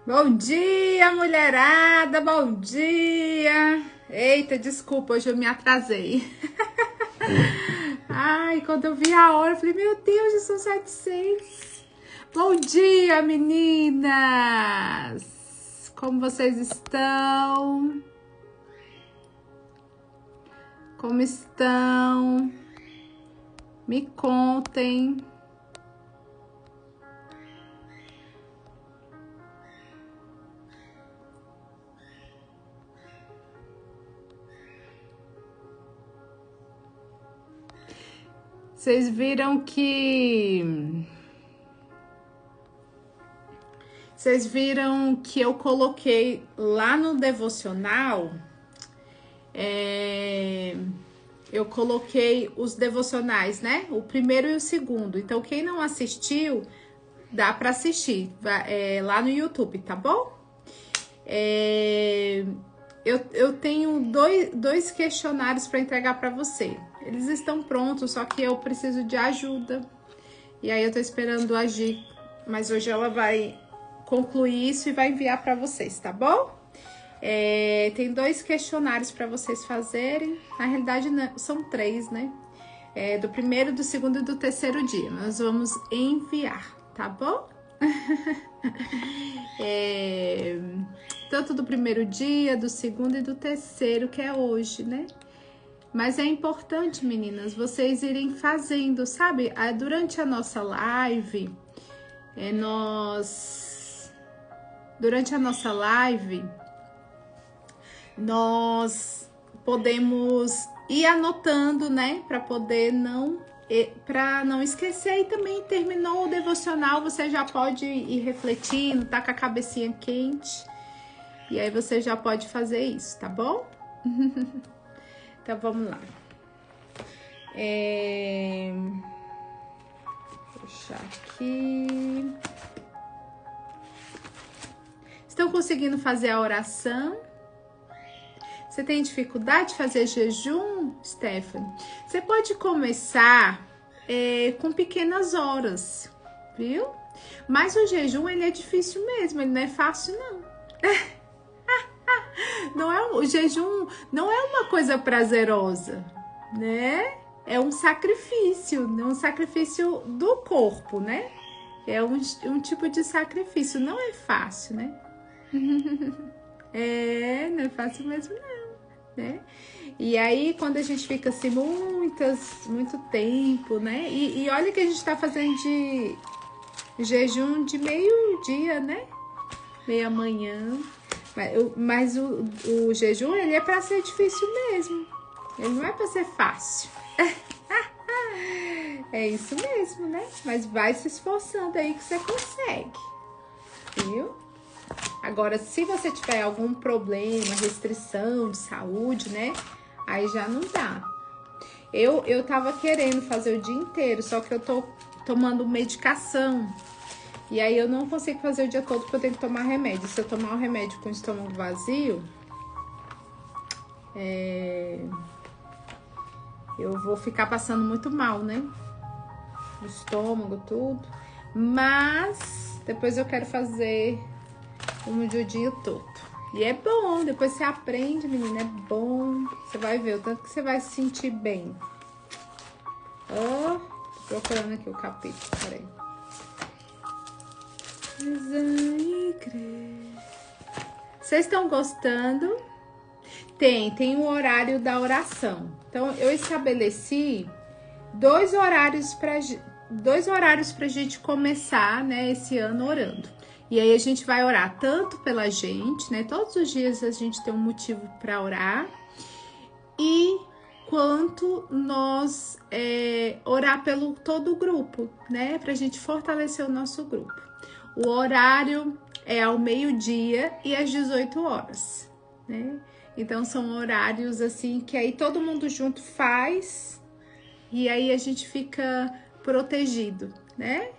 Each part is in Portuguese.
Bom dia, mulherada, bom dia. Eita, desculpa, hoje eu me atrasei. Ai, quando eu vi a hora, eu falei, meu Deus, já são 7h06. Bom dia, meninas. Como vocês estão? Como estão? Me contem. Vocês viram que... eu coloquei lá no devocional... Eu coloquei os devocionais, né? O primeiro e o segundo. Então, quem não assistiu, dá para assistir lá no YouTube, tá bom? Eu tenho dois questionários para entregar para você. Eles estão prontos, só que eu preciso de ajuda. E aí eu tô esperando agir, mas hoje ela vai concluir isso e vai enviar para vocês, tá bom? Tem 2 questionários para vocês fazerem. Na realidade, são 3, né? Do primeiro, do segundo e do terceiro dia. Nós vamos enviar, tá bom? Tanto do primeiro dia, do segundo e do terceiro, que é hoje, né? Mas é importante, meninas, vocês irem fazendo, sabe? Durante a nossa live, Durante a nossa live, nós podemos ir anotando, né, para não esquecer. E também terminou o devocional, você já pode ir refletindo, tá com a cabecinha quente, e aí você já pode fazer isso, tá bom? Então vamos lá. Vou puxar aqui. Estão conseguindo fazer a oração? Você tem dificuldade de fazer jejum, Stephanie? Você pode começar com pequenas horas, viu? Mas o jejum, ele é difícil mesmo, ele não é fácil, não. O jejum não é uma coisa prazerosa, né? É um sacrifício do corpo, né? É um tipo de sacrifício, não é fácil, né? Não é fácil mesmo, não. Né? E aí, quando a gente fica assim muito tempo, né? E olha que a gente tá fazendo de jejum de meio-dia, né? Meia manhã. Mas o jejum, ele é para ser difícil mesmo. Ele não é para ser fácil. É isso mesmo, né? Mas vai se esforçando aí que você consegue. Viu? Agora, se você tiver algum problema, restrição de saúde, né? Aí já não dá. Eu tava querendo fazer o dia inteiro, só que eu tô tomando medicação. E aí eu não consigo fazer o dia todo porque eu tenho que tomar remédio. Se eu tomar o remédio com o estômago vazio, eu vou ficar passando muito mal, né? O estômago, tudo. Mas depois eu quero fazer o dia todo. E é bom, depois você aprende, menina, é bom. Você vai ver o tanto que você vai se sentir bem. Tô procurando aqui o capítulo, peraí. Vocês estão gostando? Tem o horário da oração. Então, eu estabeleci 2 horários pra gente começar, né, esse ano orando. E aí a gente vai orar tanto pela gente, né? Todos os dias a gente tem um motivo para orar. E quanto nós orar pelo todo o grupo, né? Pra gente fortalecer o nosso grupo. O horário é ao meio-dia e às 18 horas, né? Então são horários assim que aí todo mundo junto faz e aí a gente fica protegido, né?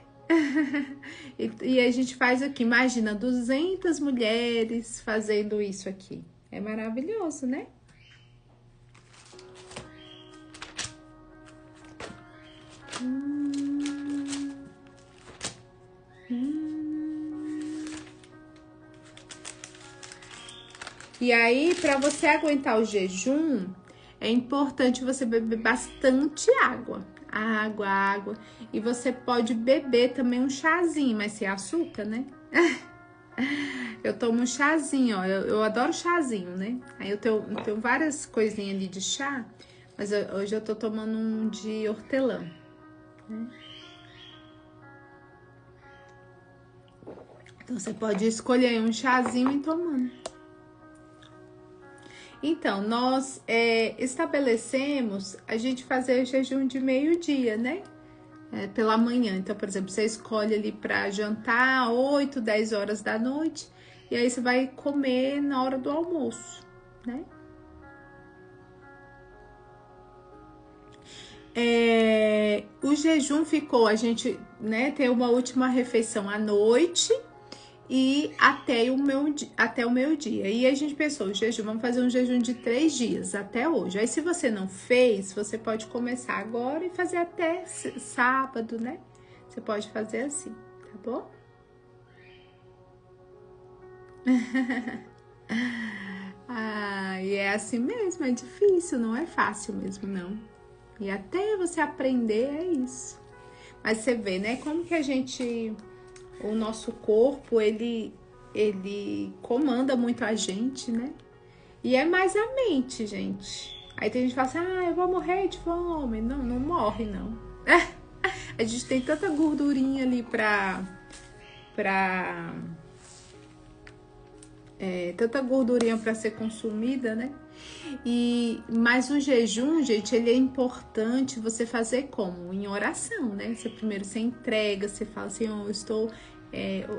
E a gente faz aqui, imagina, 200 mulheres fazendo isso aqui. É maravilhoso, né? E aí, para você aguentar o jejum, é importante você beber bastante água. Água. E você pode beber também um chazinho, mas sem açúcar, né? Eu tomo um chazinho, ó. Eu adoro chazinho, né? Aí eu tenho várias coisinhas ali de chá, mas hoje eu tô tomando um de hortelã, né? Então você pode escolher um chazinho e tomando. Então, nós estabelecemos a gente fazer jejum de meio-dia, né? Pela manhã. Então, por exemplo, você escolhe ali para jantar 8, 10 horas da noite. E aí você vai comer na hora do almoço, né? O jejum ficou, a gente, né, tem uma última refeição à noite e até o meio-dia. E a gente pensou, o jejum, vamos fazer um jejum de 3 dias, até hoje. Aí se você não fez, você pode começar agora e fazer até sábado, né? Você pode fazer assim, tá bom? E é assim mesmo, é difícil, não é fácil mesmo, não. E até você aprender é isso. Mas você vê, né, como que o nosso corpo, ele comanda muito a gente, né? E é mais a mente, gente. Aí tem gente que fala assim, eu vou morrer de fome. Não, não morre, não. A gente tem tanta gordurinha ali tanta gordurinha para ser consumida, né? Mas o jejum, gente, ele é importante você fazer como? Em oração, né? Primeiro você entrega, você fala assim, eu estou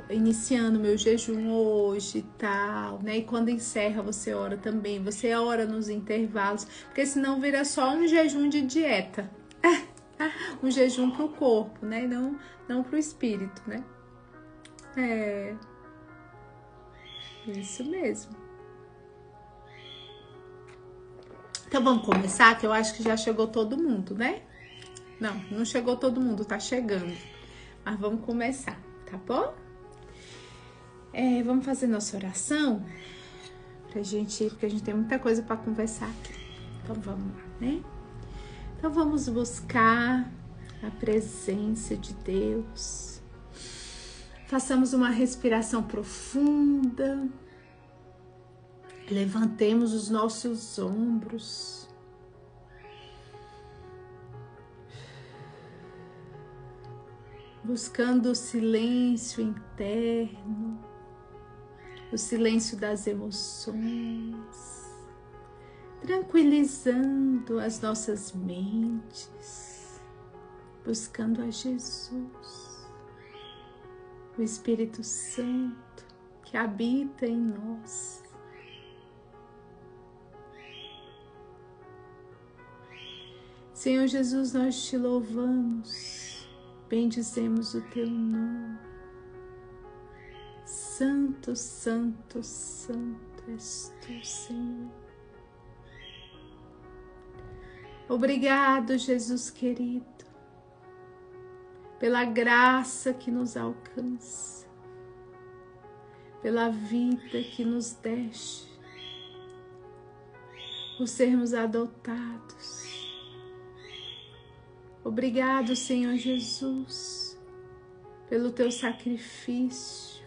iniciando meu jejum hoje e tal, né? E quando encerra, você ora também. Você ora nos intervalos, porque senão vira só um jejum de dieta. Um jejum pro corpo, né? Não pro espírito, né? Isso mesmo. Então vamos começar, que eu acho que já chegou todo mundo, né? Não chegou todo mundo, tá chegando. Mas vamos começar, tá bom? Vamos fazer nossa oração porque a gente tem muita coisa para conversar aqui. Então vamos lá, né? Então vamos buscar a presença de Deus. Façamos uma respiração profunda. Levantemos os nossos ombros. Buscando o silêncio interno, o silêncio das emoções, tranquilizando as nossas mentes, buscando a Jesus, o Espírito Santo que habita em nós. Senhor Jesus, nós te louvamos, bendizemos o teu nome. Santo, santo, santo és tu, Senhor. Obrigado, Jesus querido, pela graça que nos alcança, pela vida que nos deste, por sermos adotados. Obrigado, Senhor Jesus, pelo teu sacrifício,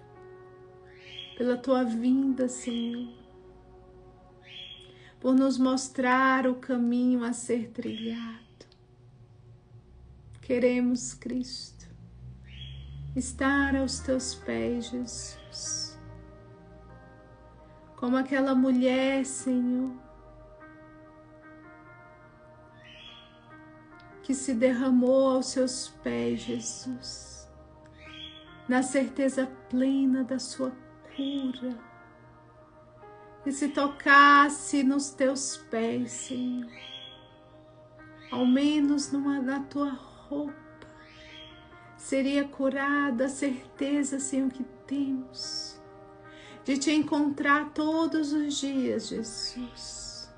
pela tua vinda, Senhor, por nos mostrar o caminho a ser trilhado. Queremos, Cristo, estar aos teus pés, Jesus, como aquela mulher, Senhor, que se derramou aos seus pés, Jesus, na certeza plena da sua cura. E se tocasse nos teus pés, Senhor, ao menos na tua roupa, seria curada a certeza, Senhor, que temos de te encontrar todos os dias, Jesus,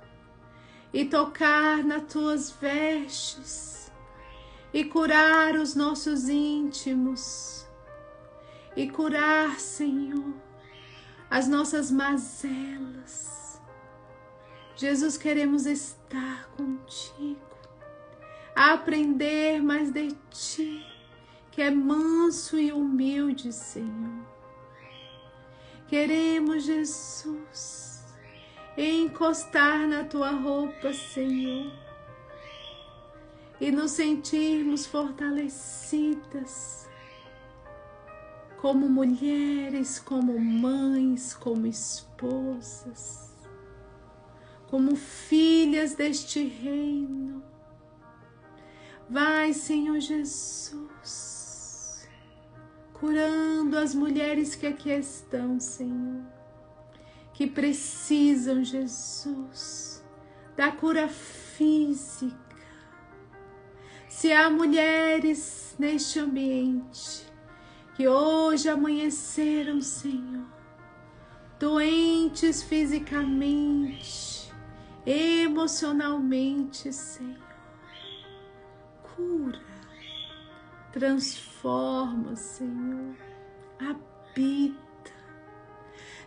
e tocar nas tuas vestes e curar os nossos íntimos e curar, Senhor, as nossas mazelas, Jesus, queremos estar contigo, aprender mais de ti, que é manso e humilde, Senhor. Queremos, Jesus, encostar na tua roupa, Senhor, e nos sentirmos fortalecidas como mulheres, como mães, como esposas, como filhas deste reino. Vai, Senhor Jesus, curando as mulheres que aqui estão, Senhor, que precisam, Jesus, da cura física. Se há mulheres neste ambiente que hoje amanheceram, Senhor, doentes fisicamente, emocionalmente, Senhor, cura, transforma, Senhor, habita.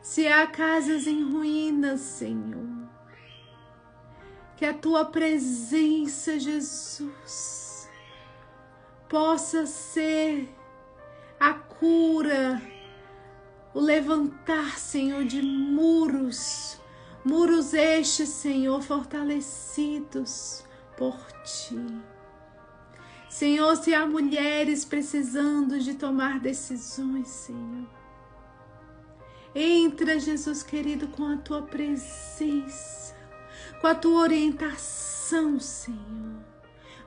Se há casas em ruínas, Senhor, que a tua presença, Jesus, possa ser a cura, o levantar, Senhor, de muros estes, Senhor, fortalecidos por ti. Senhor, se há mulheres precisando de tomar decisões, Senhor, entra, Jesus querido, com a tua presença, com a tua orientação, Senhor.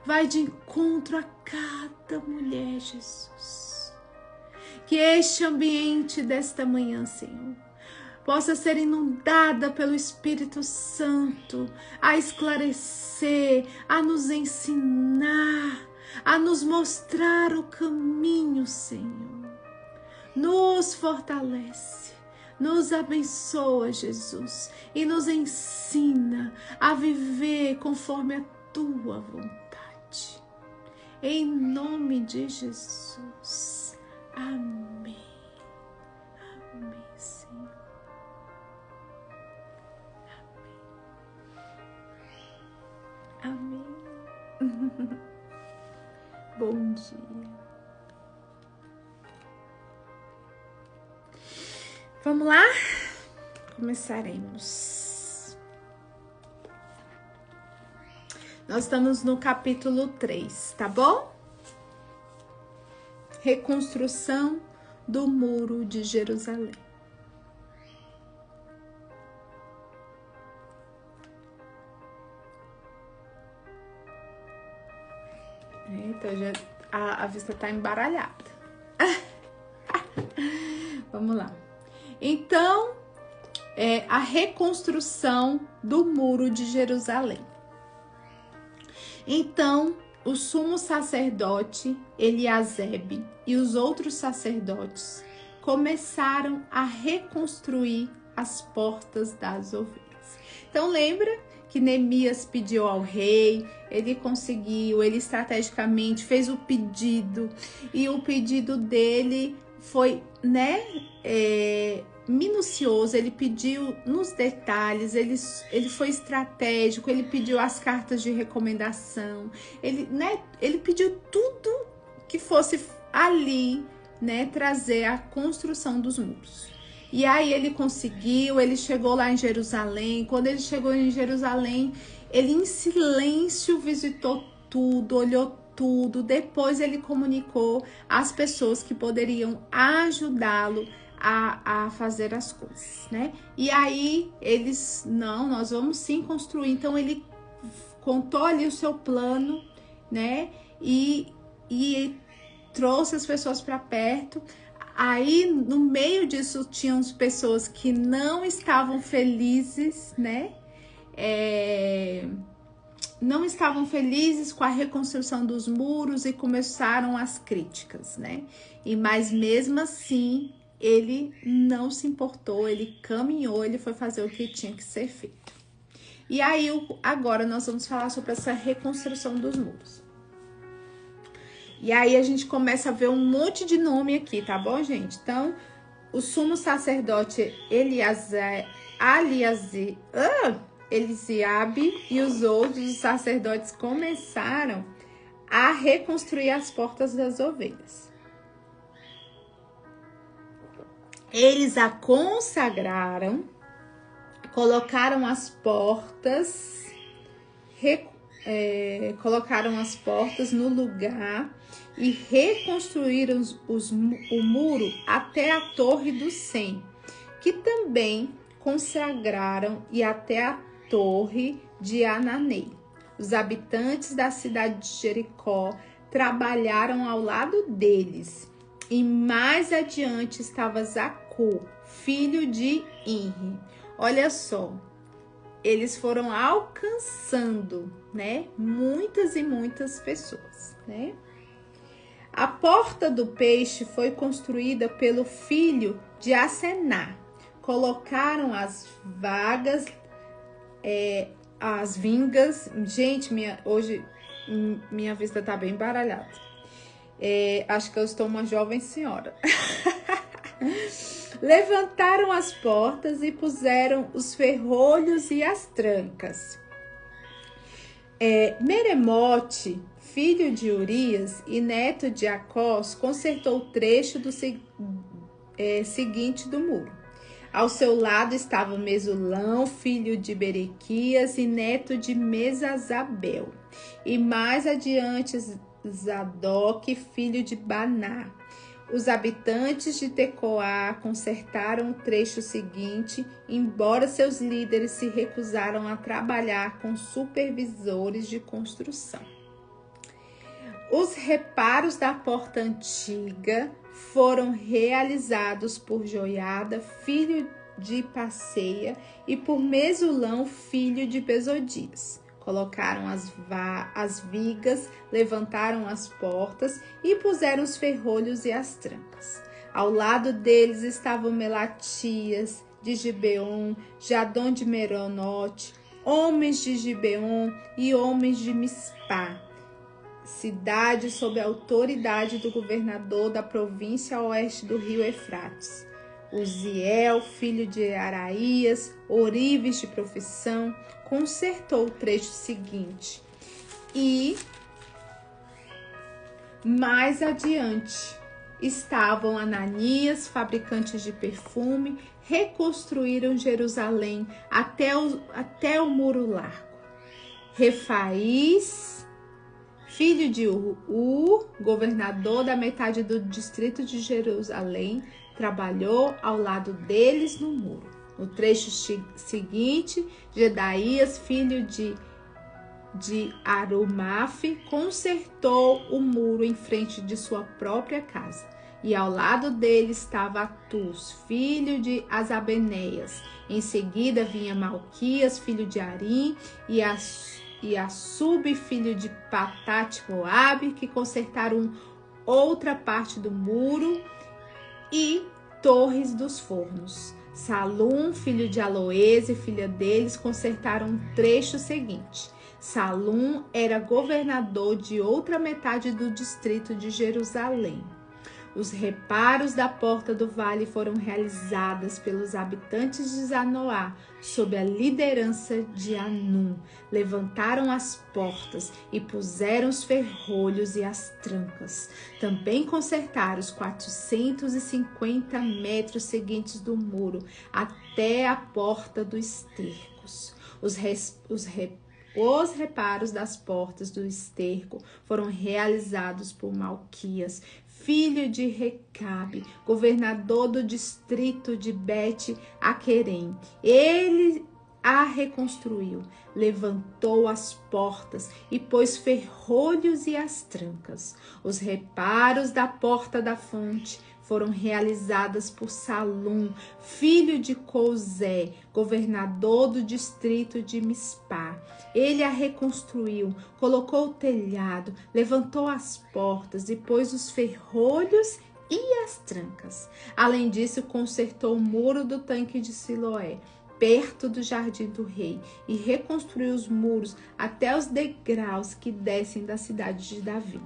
Vai de encontro a cada mulher, Jesus. Que este ambiente desta manhã, Senhor, possa ser inundada pelo Espírito Santo, a esclarecer, a nos ensinar, a nos mostrar o caminho, Senhor. Nos fortalece, nos abençoa, Jesus, e nos ensina a viver conforme a tua vontade. Em nome de Jesus. Amém. Amém, Senhor. Amém. Amém. Bom dia. Vamos lá? Começaremos. Nós estamos no capítulo 3, tá bom? Reconstrução do Muro de Jerusalém. Então já a vista tá embaralhada. Vamos lá. Então, a reconstrução do Muro de Jerusalém. Então, o sumo sacerdote Eliasebe e os outros sacerdotes começaram a reconstruir as portas das ovelhas. Então, lembra que Neemias pediu ao rei, ele conseguiu, ele estrategicamente fez o pedido, e o pedido dele foi, minucioso, ele pediu nos detalhes, ele foi estratégico, ele pediu as cartas de recomendação, ele pediu tudo que fosse ali, trazer a construção dos muros. E aí ele conseguiu, ele chegou lá em Jerusalém. Quando ele chegou em Jerusalém, ele em silêncio visitou tudo, olhou tudo. Depois ele comunicou às pessoas que poderiam ajudá-lo a fazer as coisas, E aí eles, não, nós vamos sim construir. Então ele contou ali o seu plano, E trouxe as pessoas para perto. Aí, no meio disso, tinham pessoas que não estavam felizes, não estavam felizes com a reconstrução dos muros e começaram as críticas, Mas mesmo assim, ele não se importou, ele caminhou, ele foi fazer o que tinha que ser feito. E aí, agora nós vamos falar sobre essa reconstrução dos muros. E aí a gente começa a ver um monte de nome aqui, tá bom, gente? Então, o sumo sacerdote Elisiabe e os outros sacerdotes começaram a reconstruir as portas das ovelhas. Eles a consagraram, colocaram as portas, no lugar e reconstruíram o muro até a Torre do Sem, que também consagraram, e até a Torre de Ananei. Os habitantes da cidade de Jericó trabalharam ao lado deles. E mais adiante estava Zacu, filho de Inri. Olha só, eles foram alcançando, né, muitas e muitas pessoas, né? A porta do peixe foi construída pelo filho de Asená. Colocaram as vingas. Gente, hoje minha vista tá bem baralhada. Acho que eu estou uma jovem senhora. Levantaram as portas e puseram os ferrolhos e as trancas. Meremote, filho de Urias e neto de Acós, consertou o trecho seguinte do muro. Ao seu lado estava Mesulão, filho de Berequias e neto de Mesazabel. E mais adiante Zadok, filho de Baná. Os habitantes de Tecoá consertaram o trecho seguinte, embora seus líderes se recusaram a trabalhar com supervisores de construção. Os reparos da porta antiga foram realizados por Joiada, filho de Passeia, e por Mesulão, filho de Besodias. Colocaram as vigas, levantaram as portas e puseram os ferrolhos e as trancas. Ao lado deles estavam Melatias de Gibeon, Jadon de Meronote, homens de Gibeon e homens de Mispá, cidade sob a autoridade do governador da província a oeste do rio Eufrates. Uziel, filho de Araías, ourives de profissão, consertou o trecho seguinte. E mais adiante estavam Ananias, fabricantes de perfume, reconstruíram Jerusalém até o muro largo. Refaís, filho de Ur, governador da metade do distrito de Jerusalém, trabalhou ao lado deles no muro. No trecho seguinte, Gedaías, filho de Arumaf, consertou o muro em frente de sua própria casa. E ao lado dele estava Atus, filho de Asabeneias. Em seguida vinha Malquias, filho de Arim, e Assub, filho de Patate Moabe, que consertaram outra parte do muro e torres dos fornos. Salum, filho de Aloese, filha deles, consertaram um trecho seguinte. Salum era governador de outra metade do distrito de Jerusalém. Os reparos da porta do vale foram realizados pelos habitantes de Zanoá, sob a liderança de Anum. Levantaram as portas e puseram os ferrolhos e as trancas. Também consertaram os 450 metros seguintes do muro, até a porta dos estercos. Os reparos das portas do esterco foram realizados por Malquias, filho de Recabe, governador do distrito de Bet-Aquerem. Ele a reconstruiu, levantou as portas e pôs ferrolhos e as trancas. Os reparos da porta da fonte foram realizadas por Salum, filho de Cousé, governador do distrito de Mispá. Ele a reconstruiu, colocou o telhado, levantou as portas e pôs os ferrolhos e as trancas. Além disso, consertou o muro do tanque de Siloé, perto do jardim do rei, e reconstruiu os muros até os degraus que descem da cidade de Davi.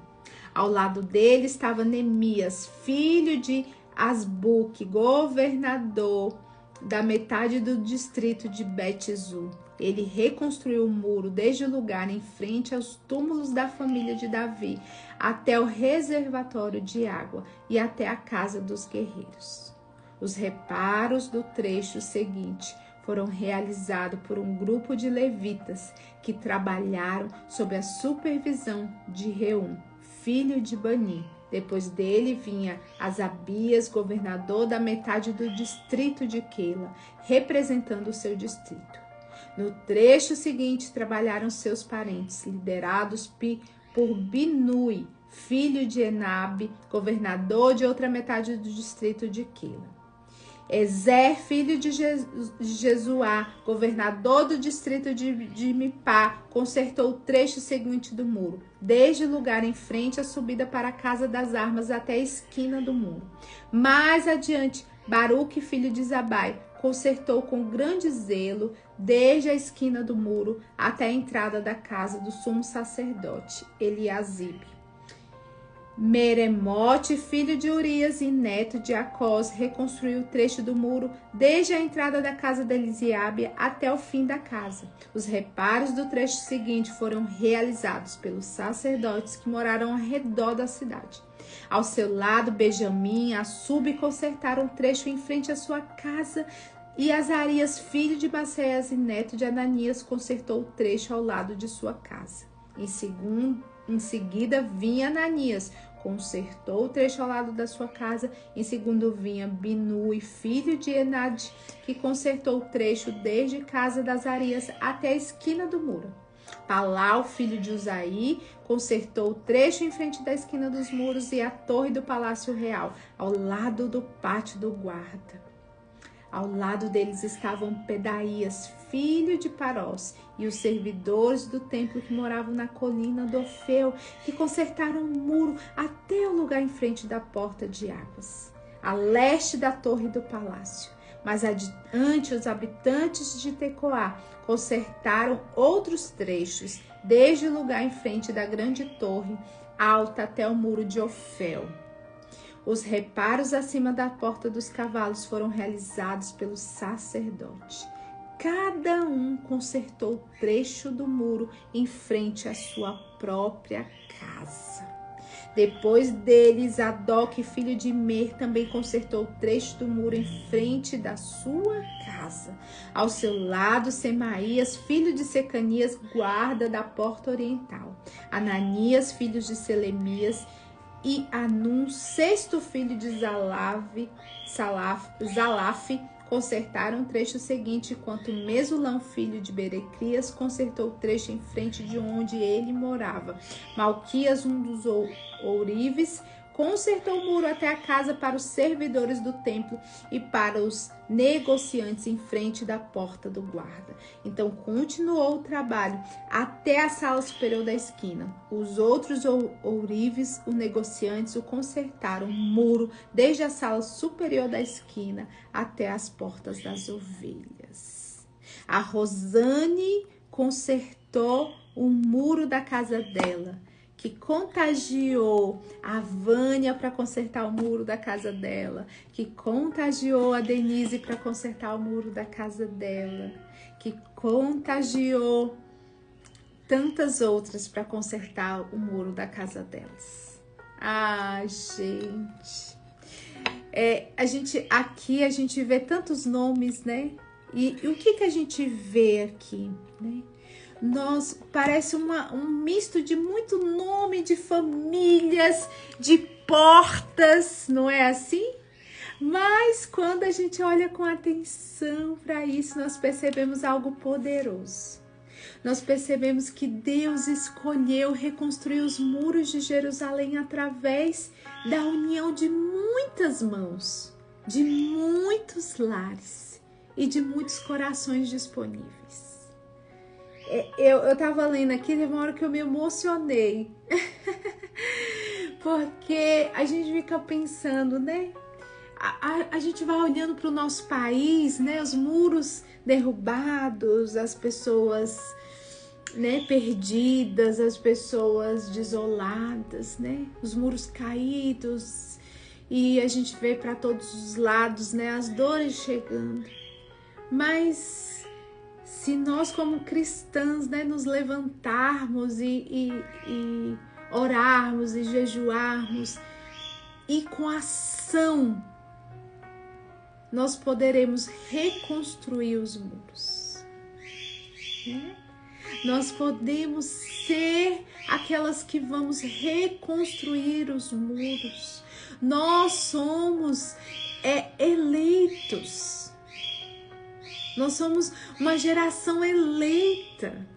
Ao lado dele estava Neemias, filho de Asbuque, governador da metade do distrito de Bet-Zur. Ele reconstruiu o muro desde o lugar em frente aos túmulos da família de Davi até o reservatório de água e até a casa dos guerreiros. Os reparos do trecho seguinte foram realizados por um grupo de levitas que trabalharam sob a supervisão de Reum, filho de Bani. Depois dele vinha Asabias, governador da metade do distrito de Queila, representando o seu distrito. No trecho seguinte, trabalharam seus parentes, liderados por Binui, filho de Enabe, governador de outra metade do distrito de Queila. Ezer, filho de Jesuá, governador do distrito de Mipá, consertou o trecho seguinte do muro, desde o lugar em frente à subida para a casa das armas até a esquina do muro. Mais adiante, Baruque, filho de Zabai, consertou com grande zelo, desde a esquina do muro até a entrada da casa do sumo sacerdote, Eliasibe. Meremote, filho de Urias e neto de Acós, reconstruiu o trecho do muro desde a entrada da casa de Elisiabe até o fim da casa. Os reparos do trecho seguinte foram realizados pelos sacerdotes que moraram ao redor da cidade. Ao seu lado, Benjamim e Assub consertaram o trecho em frente à sua casa, e Azarias, filho de Maceias e neto de Ananias, consertou o trecho ao lado de sua casa. Em seguida vinha Ananias, consertou o trecho ao lado da sua casa. Em segundo vinha Binui, filho de Enad, que consertou o trecho desde a casa das Azarias até a esquina do muro. Palau, filho de Uzaí, consertou o trecho em frente da esquina dos muros e a torre do palácio real, ao lado do pátio do guarda. Ao lado deles estavam Pedaías, filho de Parós, e os servidores do templo que moravam na colina do Ofeu, que consertaram o muro até o lugar em frente da porta de águas, a leste da torre do palácio. Mas adiante, os habitantes de Tecoá consertaram outros trechos, desde o lugar em frente da grande torre alta até o muro de Ofel. Os reparos acima da porta dos cavalos foram realizados pelo sacerdote. Cada um consertou o trecho do muro em frente à sua própria casa. Depois deles, Zadok, filho de Imer, também consertou o trecho do muro em frente da sua casa. Ao seu lado, Semaías, filho de Secanias, guarda da porta oriental. Ananias, filho de Selemias, e Anum, sexto filho de Zalaf, consertaram o trecho seguinte, enquanto Mesulão, filho de Berecrias, consertou o trecho em frente de onde ele morava. Malquias, um dos ourives, consertou o muro até a casa para os servidores do templo e para os negociantes em frente da porta do guarda. Então continuou o trabalho até a sala superior da esquina. Os outros ourives, os negociantes, o consertaram o muro desde a sala superior da esquina até as portas das ovelhas. A Rosane consertou o muro da casa dela, que contagiou a Vânia para consertar o muro da casa dela, que contagiou a Denise para consertar o muro da casa dela, que contagiou tantas outras para consertar o muro da casa delas. Ah, gente. A gente vê tantos nomes, né? E o que a gente vê aqui, né? Parece um misto de muito nome, de famílias, de portas, não é assim? Mas quando a gente olha com atenção para isso, nós percebemos algo poderoso. Nós percebemos que Deus escolheu reconstruir os muros de Jerusalém através da união de muitas mãos, de muitos lares e de muitos corações disponíveis. Eu tava lendo aqui, teve uma hora que eu me emocionei. Porque a gente fica pensando, né? A gente vai olhando para o nosso país, né? Os muros derrubados, as pessoas, né, perdidas, as pessoas desoladas, né? Os muros caídos. E a gente vê para todos os lados, né? As dores chegando. Mas se nós como cristãs, né, nos levantarmos e orarmos e jejuarmos e com ação, nós poderemos reconstruir os muros, né? Nós podemos ser aquelas que vamos reconstruir os muros. Nós somos eleitos. Nós somos uma geração eleita.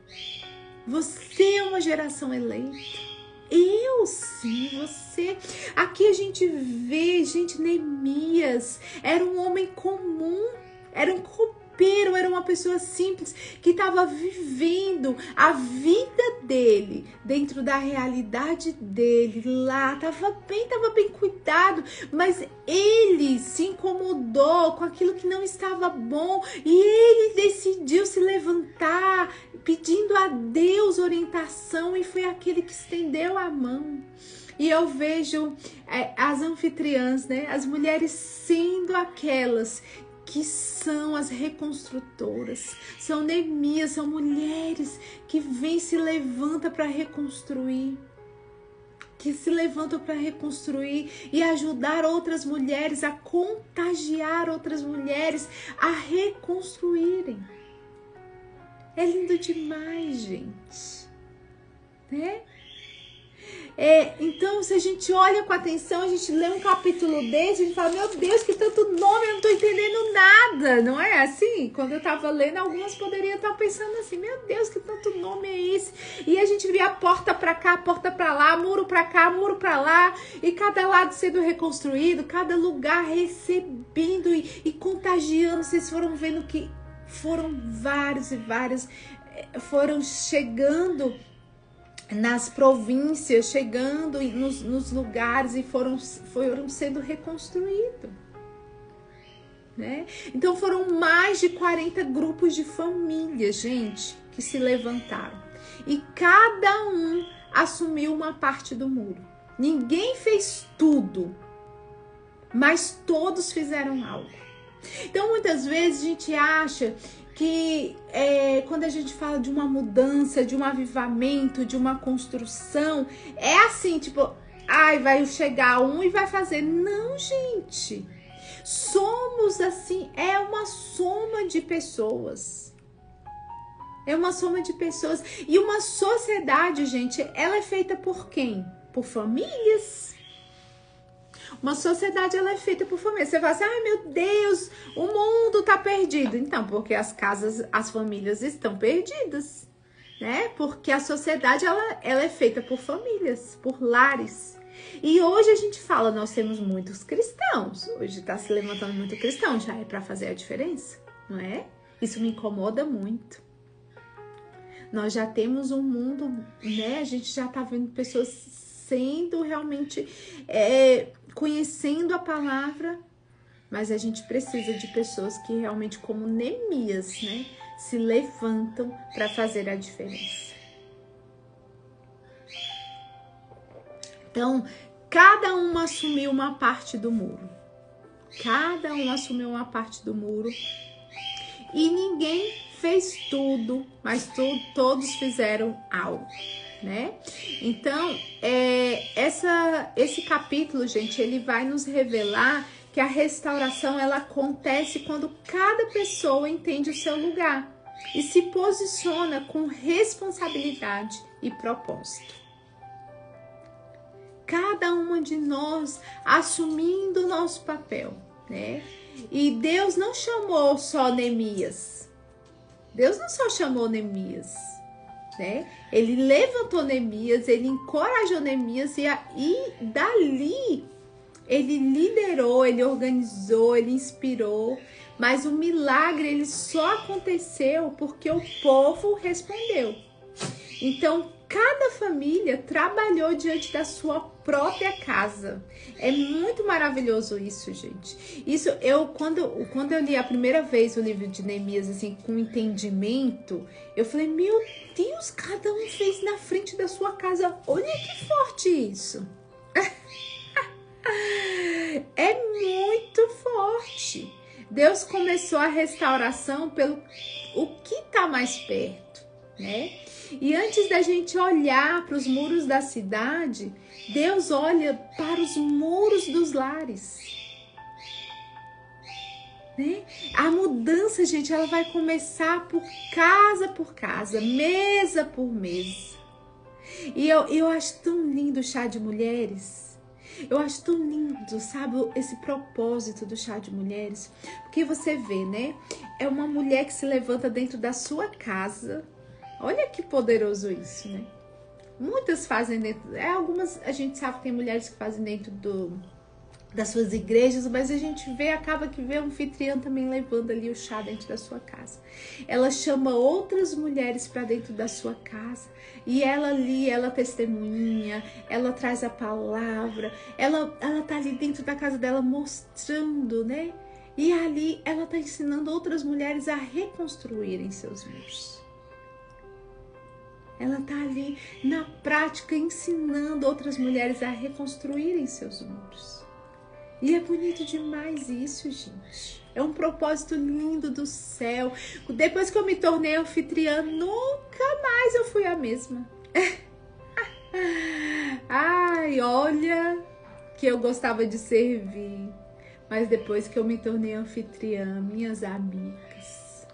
Você é uma geração eleita. Eu sim, você. Aqui a gente vê, gente, Neemias era um homem comum, era um copeiro, era uma pessoa simples que estava vivendo a vida dele dentro da realidade dele lá, estava bem cuidado, mas ele se incomodou com aquilo que não estava bom e ele decidiu se levantar pedindo a Deus orientação e foi aquele que estendeu a mão. E eu vejo as anfitriãs, né, as mulheres sendo aquelas que são as reconstrutoras, são Neemias, são mulheres que vêm, se levantam para reconstruir, e ajudar outras mulheres, a contagiar outras mulheres a reconstruírem. É lindo demais, gente, né? Então, se a gente olha com atenção, a gente lê um capítulo desse, a gente fala, meu Deus, que tanto nome, eu não tô entendendo nada, não é assim? Quando eu tava lendo, algumas poderiam estar pensando assim, meu Deus, que tanto nome é esse? E a gente via a porta pra cá, a porta pra lá, muro pra cá, muro pra lá, e cada lado sendo reconstruído, cada lugar recebendo e contagiando. Vocês foram vendo que foram vários e vários, foram chegando nas províncias, chegando nos lugares e foram sendo reconstruídos, né? Então foram mais de 40 grupos de famílias, gente, que se levantaram. E cada um assumiu uma parte do muro. Ninguém fez tudo, mas todos fizeram algo. Então muitas vezes a gente acha que quando a gente fala de uma mudança, de um avivamento, de uma construção, é assim, tipo, vai chegar um e vai fazer. Não, gente. Somos assim, é uma soma de pessoas. É uma soma de pessoas. E uma sociedade, gente, ela é feita por quem? Por famílias. Uma sociedade, ela é feita por família. Você fala assim, ai meu Deus, o mundo tá perdido. Então, porque as famílias estão perdidas, né? Porque a sociedade, ela é feita por famílias, por lares. E hoje a gente fala, nós temos muitos cristãos. Hoje tá se levantando muito cristão, já é para fazer a diferença, não é? Isso me incomoda muito. Nós já temos um mundo, né? A gente já tá vendo pessoas sendo realmente... conhecendo a palavra, mas a gente precisa de pessoas que realmente, como Neemias, né, se levantam para fazer a diferença. Então, cada um assumiu uma parte do muro. Cada um assumiu uma parte do muro. E ninguém fez tudo, mas todos fizeram algo, né? Então, esse capítulo, gente, ele vai nos revelar que a restauração, ela acontece quando cada pessoa entende o seu lugar e se posiciona com responsabilidade e propósito. Cada uma de nós assumindo o nosso papel, né? E Deus não chamou só Neemias. Deus não só chamou Neemias, né? Ele levantou Neemias, ele encorajou Neemias e dali ele liderou, ele organizou, ele inspirou, mas o milagre ele só aconteceu porque o povo respondeu. Então, cada família trabalhou diante da sua própria casa. É muito maravilhoso isso, gente. Isso quando eu li a primeira vez o livro de Neemias assim com entendimento, eu falei: "Meu Deus, cada um fez na frente da sua casa". Olha que forte isso. É muito forte. Deus começou a restauração pelo o que está mais perto, né? E antes da gente olhar para os muros da cidade, Deus olha para os muros dos lares, né? A mudança, gente, ela vai começar por casa, mesa por mesa. E eu acho tão lindo o chá de mulheres. Eu acho tão lindo, sabe, esse propósito do chá de mulheres. Porque você vê, né? É uma mulher que se levanta dentro da sua casa. Olha que poderoso isso, né? Muitas fazem dentro... algumas a gente sabe que tem mulheres que fazem dentro das suas igrejas, mas a gente acaba que vê a anfitriã também levando ali o chá dentro da sua casa. Ela chama outras mulheres para dentro da sua casa e ela ali, ela testemunha, ela traz a palavra, ela tá ali dentro da casa dela mostrando, né? E ali ela tá ensinando outras mulheres a reconstruírem seus muros. Ela tá ali na prática ensinando outras mulheres a reconstruírem seus muros. E é bonito demais isso, gente. É um propósito lindo do céu. Depois que eu me tornei anfitriã, nunca mais eu fui a mesma. Ai, olha que eu gostava de servir. Mas depois que eu me tornei anfitriã, minhas amigas,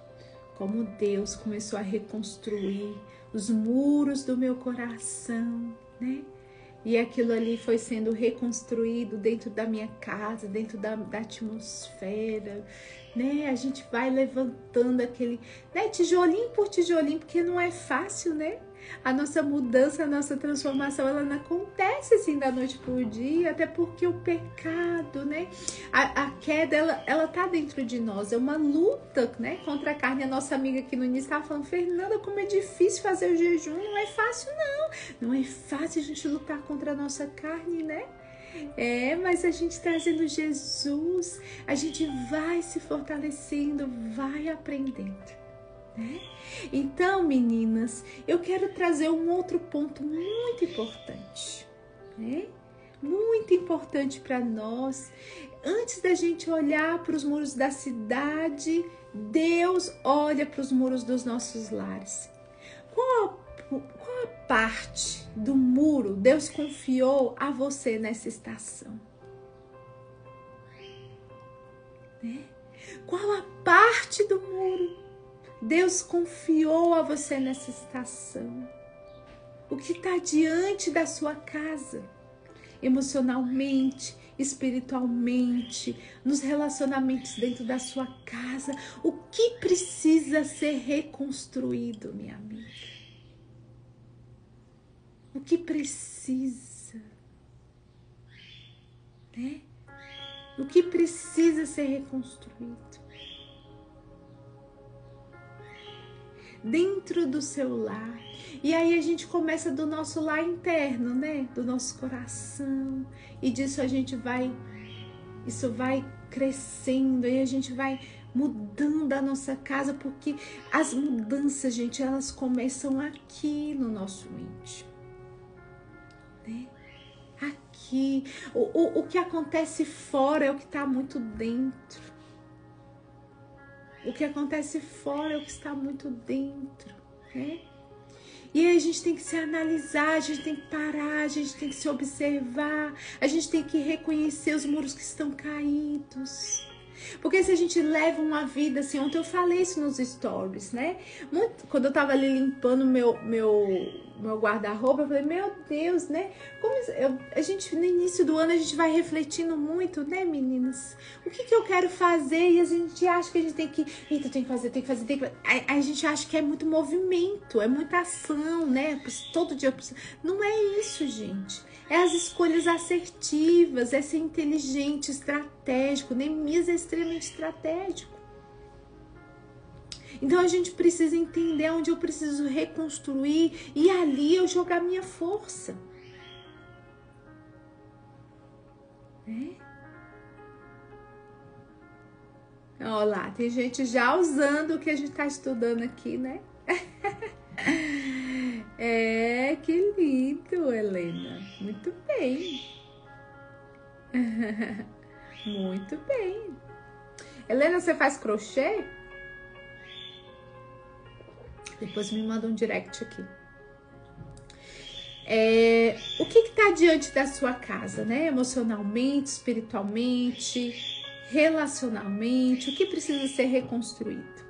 como Deus começou a reconstruir os muros do meu coração, né? E aquilo ali foi sendo reconstruído dentro da minha casa, dentro da atmosfera, né? A gente vai levantando aquele, né, tijolinho por tijolinho, porque não é fácil, né? A nossa mudança, a nossa transformação, ela não acontece assim da noite pro dia, até porque o pecado, né? A queda, ela tá dentro de nós, é uma luta, né? Contra a carne. A nossa amiga aqui no início estava falando, Fernanda, como é difícil fazer o jejum, não é fácil não. Não é fácil a gente lutar contra a nossa carne, né? Mas a gente trazendo Jesus, a gente vai se fortalecendo, vai aprendendo, né? Então, meninas, eu quero trazer um outro ponto muito importante, né? Muito importante para nós. Antes da gente olhar para os muros da cidade, Deus olha para os muros dos nossos lares. Qual a parte do muro Deus confiou a você nessa estação? Né? Qual a parte do muro Deus confiou a você nessa estação? O que está diante da sua casa? Emocionalmente, espiritualmente, nos relacionamentos dentro da sua casa. O que precisa ser reconstruído, minha amiga? O que precisa? Né? O que precisa ser reconstruído? Dentro do seu lar. E aí a gente começa do nosso lar interno, né? Do nosso coração. E disso isso vai crescendo e a gente vai mudando a nossa casa, porque as mudanças, gente, elas começam aqui no nosso íntimo, né? Aqui. O que acontece fora é o que está muito dentro. O que acontece fora é o que está muito dentro, né? E aí a gente tem que se analisar, a gente tem que parar, a gente tem que se observar, a gente tem que reconhecer os muros que estão caídos. Porque se a gente leva uma vida assim, ontem eu falei isso nos stories, né? Quando eu tava ali limpando meu guarda-roupa, eu falei, meu Deus, né? A gente, no início do ano, a gente vai refletindo muito, né, meninas? O que eu quero fazer? E a gente acha que a gente tem que... Eita, tem que fazer. A gente acha que é muito movimento, é muita ação, né? Todo dia... Não é isso, gente. É as escolhas assertivas, é ser inteligente, estratégico. Neemias é extremamente estratégico. Então a gente precisa entender onde eu preciso reconstruir e ali eu jogar minha força. Né? Olha lá, tem gente já usando o que a gente está estudando aqui, né? Que lindo, Helena. Muito bem. Muito bem. Helena, você faz crochê? Depois me manda um direct aqui. O que está diante da sua casa, né? Emocionalmente, espiritualmente, relacionalmente, o que precisa ser reconstruído?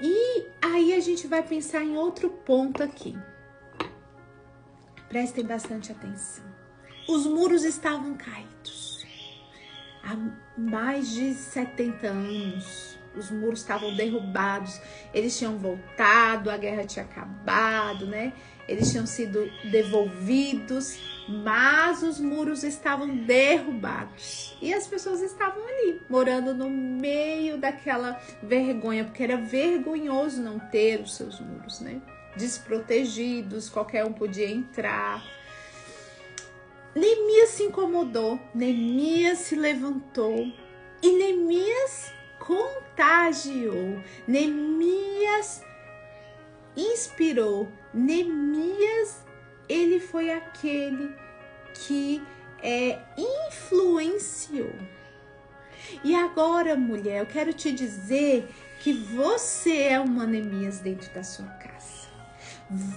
E aí a gente vai pensar em outro ponto aqui. Prestem bastante atenção. Os muros estavam caídos. Há mais de 70 anos, os muros estavam derrubados. Eles tinham voltado, a guerra tinha acabado, né? Eles tinham sido devolvidos, mas os muros estavam derrubados. E as pessoas estavam ali, morando no meio daquela vergonha, porque era vergonhoso não ter os seus muros, né? Desprotegidos, qualquer um podia entrar. Neemias se incomodou, Neemias se levantou e Neemias contagiou, Neemias inspirou, Neemias, ele foi aquele que influenciou. E agora, mulher, eu quero te dizer que você é uma Neemias dentro da sua casa.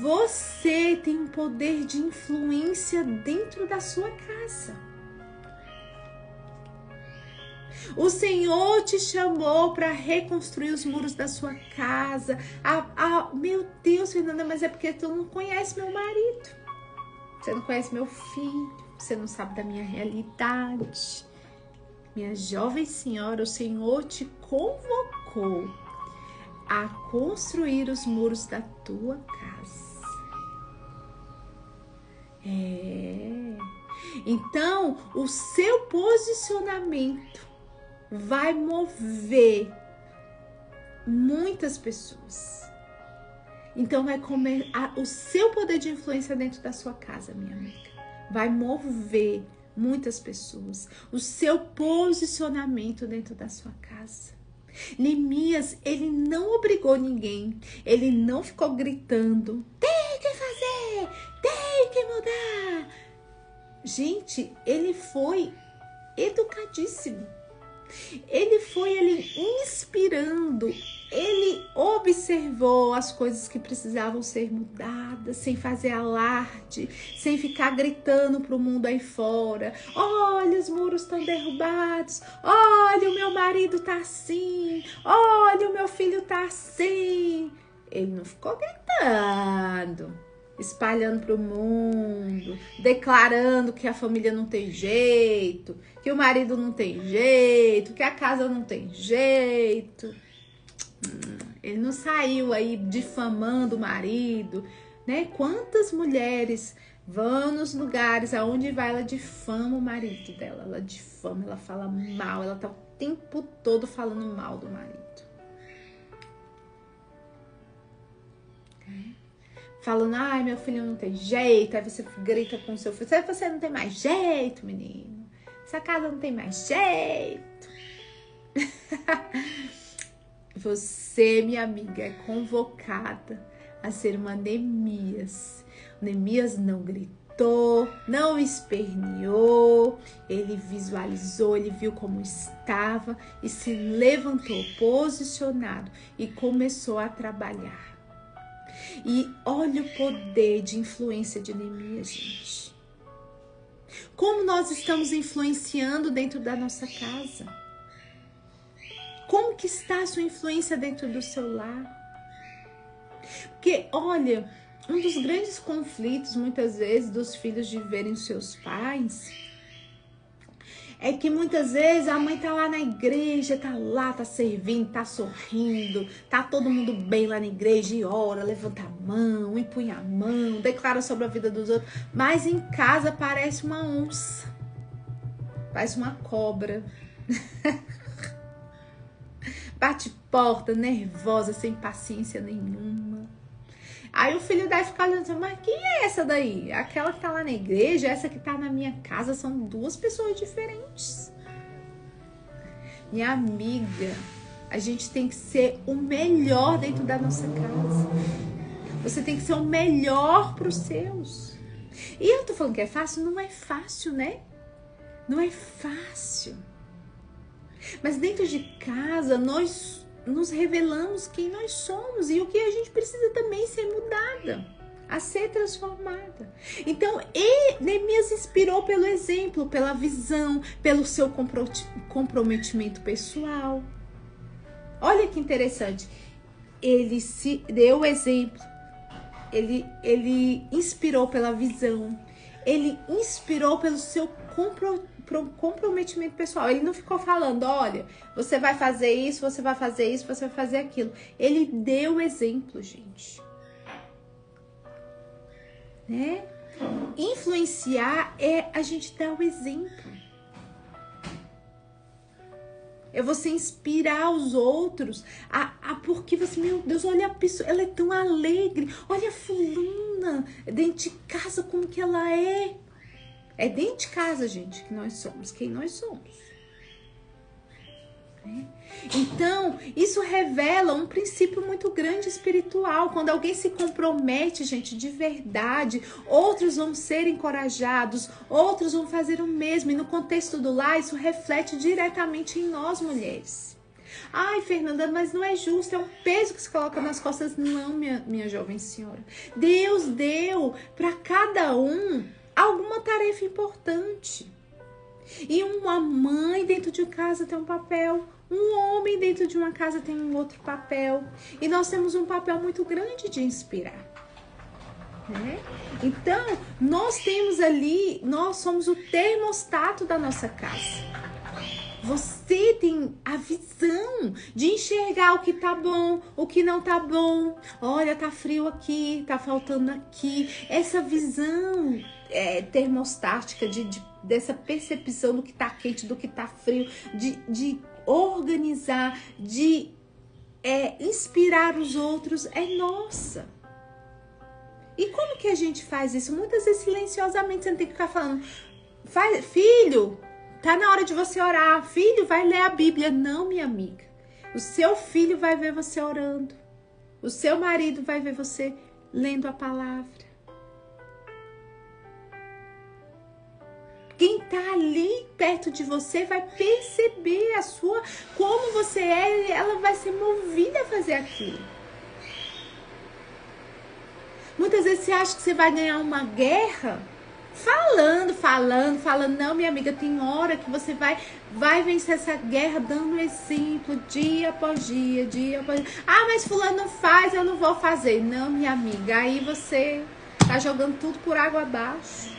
Você tem um poder de influência dentro da sua casa. O Senhor te chamou para reconstruir os muros da sua casa. Meu Deus, Fernanda, mas é porque tu não conhece meu marido. Você não conhece meu filho. Você não sabe da minha realidade. Minha jovem senhora, o Senhor te convocou a construir os muros da tua casa. Então, o seu posicionamento vai mover muitas pessoas. Então, o seu poder de influência dentro da sua casa, minha amiga, vai mover muitas pessoas. O seu posicionamento dentro da sua casa. Neemias, ele não obrigou ninguém. Ele não ficou gritando: tem que fazer, tem que mudar. Gente, ele foi educadíssimo. Ele foi inspirando. Ele observou as coisas que precisavam ser mudadas, sem fazer alarde, sem ficar gritando para o mundo aí fora: olha, os muros estão derrubados, olha, o meu marido tá assim, olha, o meu filho tá assim. Ele não ficou gritando, espalhando para o mundo, declarando que a família não tem jeito, que o marido não tem jeito, que a casa não tem jeito. Ele não saiu aí difamando o marido, né? Quantas mulheres vão nos lugares aonde vai, ela difama o marido dela, ela difama, ela fala mal, ela tá o tempo todo falando mal do marido. Falando: ai, meu filho não tem jeito. Aí você grita com o seu filho: você não tem mais jeito, menino. Essa casa não tem mais jeito. Você, minha amiga, é convocada a ser uma Neemias. Neemias não gritou, não esperneou. Ele visualizou, ele viu como estava e se levantou posicionado e começou a trabalhar. E olha o poder de influência de Neemias, gente. Como nós estamos influenciando dentro da nossa casa? Como que está a sua influência dentro do seu lar? Porque, olha, um dos grandes conflitos, muitas vezes, dos filhos de verem seus pais é que muitas vezes a mãe tá lá na igreja, tá lá, tá servindo, tá sorrindo, tá todo mundo bem lá na igreja e ora, levanta a mão, empunha a mão, declara sobre a vida dos outros, mas em casa parece uma onça, parece uma cobra. Bate porta, nervosa, sem paciência nenhuma. Aí o filho deve ficar olhando assim: mas quem é essa daí? Aquela que tá lá na igreja, essa que tá na minha casa, são duas pessoas diferentes. Minha amiga, a gente tem que ser o melhor dentro da nossa casa. Você tem que ser o melhor pros seus. E eu tô falando que é fácil? Não é fácil, né? Não é fácil. Mas dentro de casa, nós nos revelamos quem nós somos e o que a gente precisa também ser mudada, a ser transformada. Então, Neemias inspirou pelo exemplo, pela visão, pelo seu comprometimento pessoal. Olha que interessante. Ele se deu o exemplo, ele inspirou pela visão, ele inspirou pelo seu comprometimento pessoal. Ele não ficou falando, olha, você vai fazer isso, você vai fazer isso, você vai fazer aquilo. Ele deu exemplo, gente. Né? Influenciar é a gente dar o exemplo. É você inspirar os outros porque você, meu Deus, olha a pessoa, ela é tão alegre. Olha a fulana dentro de casa, como que ela é. É dentro de casa, gente, que nós somos quem nós somos. Então, isso revela um princípio muito grande espiritual. Quando alguém se compromete, gente, de verdade, outros vão ser encorajados, outros vão fazer o mesmo. E no contexto do lar, isso reflete diretamente em nós, mulheres. Ai, Fernanda, mas não é justo, é um peso que se coloca nas costas. Não, minha jovem senhora. Deus deu para cada um alguma tarefa importante. E uma mãe dentro de casa tem um papel, um homem dentro de uma casa tem um outro papel. E nós temos um papel muito grande de inspirar. Né? Então, nós temos ali, nós somos o termostato da nossa casa. Você tem a visão de enxergar o que tá bom, o que não tá bom. Olha, tá frio aqui, tá faltando aqui. Essa visão termostática dessa percepção do que tá quente, do que tá frio, de organizar, de inspirar os outros, é nossa. E como que a gente faz isso? Muitas vezes silenciosamente, você não tem que ficar falando, filho, tá na hora de você orar. Filho, vai ler a Bíblia. Não, minha amiga. O seu filho vai ver você orando. O seu marido vai ver você lendo a palavra. Quem tá ali perto de você vai perceber como você é, e ela vai ser movida a fazer aquilo. Muitas vezes você acha que você vai ganhar uma guerra falando. Não, minha amiga, tem hora que você vai vencer essa guerra dando exemplo, dia após dia. Ah, mas fulano não faz, eu não vou fazer. Não, minha amiga, aí você tá jogando tudo por água abaixo.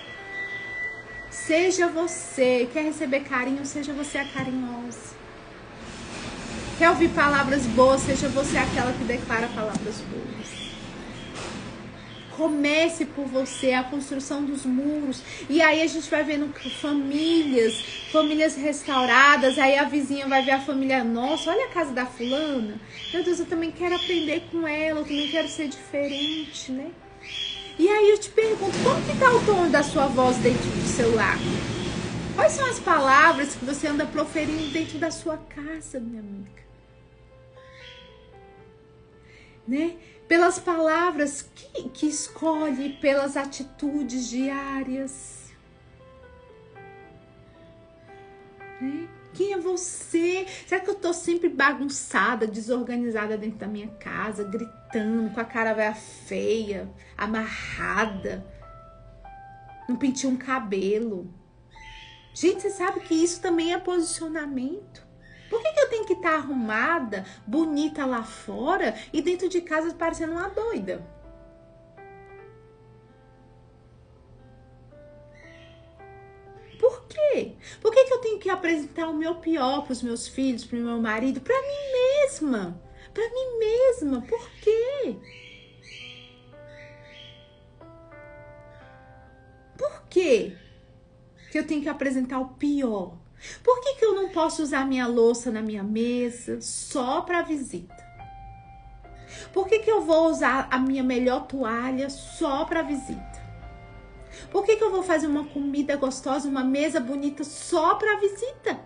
Seja você, quer receber carinho, seja você a carinhosa. Quer ouvir palavras boas, seja você aquela que declara palavras boas. Comece por você a construção dos muros. E aí a gente vai vendo famílias restauradas. Aí a vizinha vai ver a família. Nossa, olha a casa da fulana. Meu Deus, eu também quero aprender com ela. Eu também quero ser diferente, né? E aí eu te pergunto, como que tá o tom da sua voz dentro do seu lar? Quais são as palavras que você anda proferindo dentro da sua casa, minha amiga? Né? Pelas palavras que escolhe, pelas atitudes diárias. Né? Quem é você? Será que eu tô sempre bagunçada, desorganizada dentro da minha casa, gritando, com a cara velha feia, amarrada, não pentei um cabelo? Gente, você sabe que isso também é posicionamento? Por que eu tenho que estar arrumada, bonita lá fora e dentro de casa parecendo uma doida? Por quê? Por que eu tenho que apresentar o meu pior para os meus filhos, para o meu marido, para mim mesma? Para mim mesma. Por quê? Por quê que eu tenho que apresentar o pior? Por que eu não posso usar minha louça na minha mesa só para visita? Por que eu vou usar a minha melhor toalha só para visita? Por que eu vou fazer uma comida gostosa, uma mesa bonita só para visita?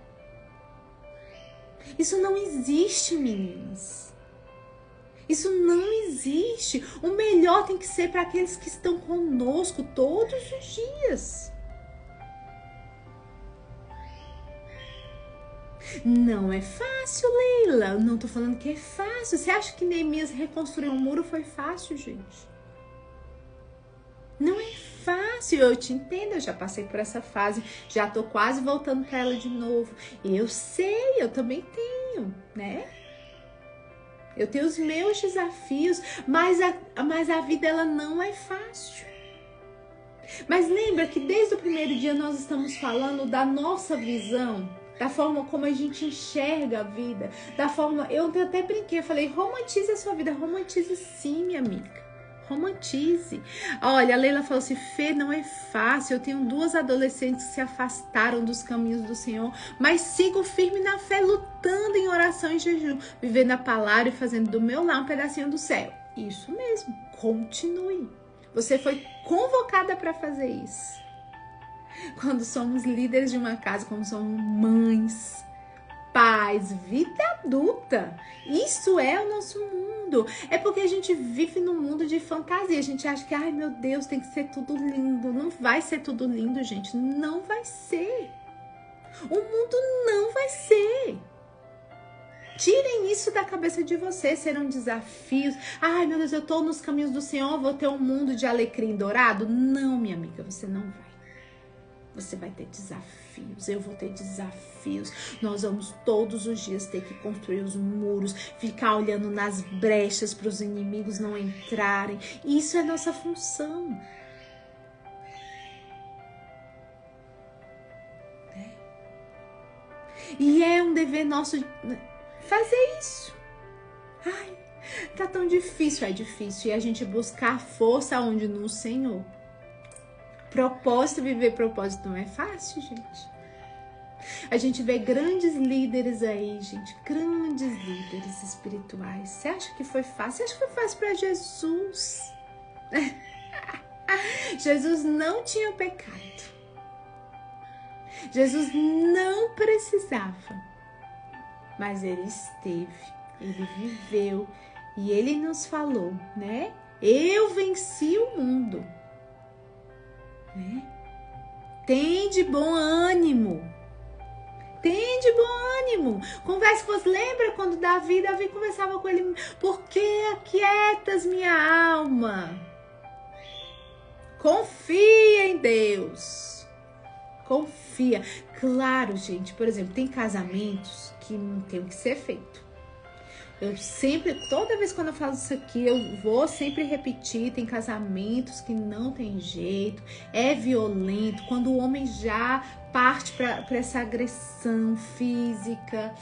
Isso não existe, meninas. Isso não existe. O melhor tem que ser para aqueles que estão conosco todos os dias. Não é fácil, Leila. Eu não tô falando que é fácil. Você acha que Neemias reconstruir um muro foi fácil, gente? Não é fácil. Eu te entendo, eu já passei por essa fase. Já tô quase voltando para ela de novo. Eu sei, eu também tenho, né? Eu tenho os meus desafios, mas a vida ela não é fácil. Mas lembra que desde o primeiro dia nós estamos falando da nossa visão, da forma como a gente enxerga a vida, da forma... Eu até brinquei, eu falei, romantize a sua vida. Romantize sim, minha amiga. Romantize. Olha, a Leila falou assim, Fê, não é fácil. Eu tenho 2 adolescentes que se afastaram dos caminhos do Senhor, mas sigo firme na fé, lutando em oração e jejum, vivendo a palavra e fazendo do meu lar um pedacinho do céu. Isso mesmo, continue. Você foi convocada para fazer isso. Quando somos líderes de uma casa, quando somos mães, pais, vida adulta, isso é o nosso mundo. É porque a gente vive num mundo de fantasia. A gente acha que, ai meu Deus, tem que ser tudo lindo. Não vai ser tudo lindo, gente. Não vai ser. O mundo não vai ser. Tirem isso da cabeça de vocês, serão desafios. Ai, meu Deus, eu tô nos caminhos do Senhor, vou ter um mundo de alecrim dourado? Não, minha amiga, você não vai. Você vai ter desafios, eu vou ter desafios. Nós vamos todos os dias ter que construir os muros, ficar olhando nas brechas para os inimigos não entrarem. Isso é nossa função. E é um dever nosso fazer isso. Ai, tá tão difícil, é difícil. E a gente buscar força onde? No Senhor. Propósito, viver propósito não é fácil, gente. A gente vê grandes líderes aí, gente. Grandes líderes espirituais. Você acha que foi fácil? Você acha que foi fácil para Jesus? Jesus não tinha pecado. Jesus não precisava. Mas ele esteve, ele viveu e ele nos falou, né? Eu venci o mundo. Né? Tem de bom ânimo. Tem de bom ânimo. Converse com você. Lembra quando Davi conversava com ele? Por que aquietas minha alma? Confia em Deus. Confia. Claro, gente. Por exemplo, tem casamentos que não tem o que ser feito. Eu sempre, toda vez quando eu falo isso aqui, eu vou sempre repetir, tem casamentos que não tem jeito, é violento, quando o homem já parte para essa agressão física,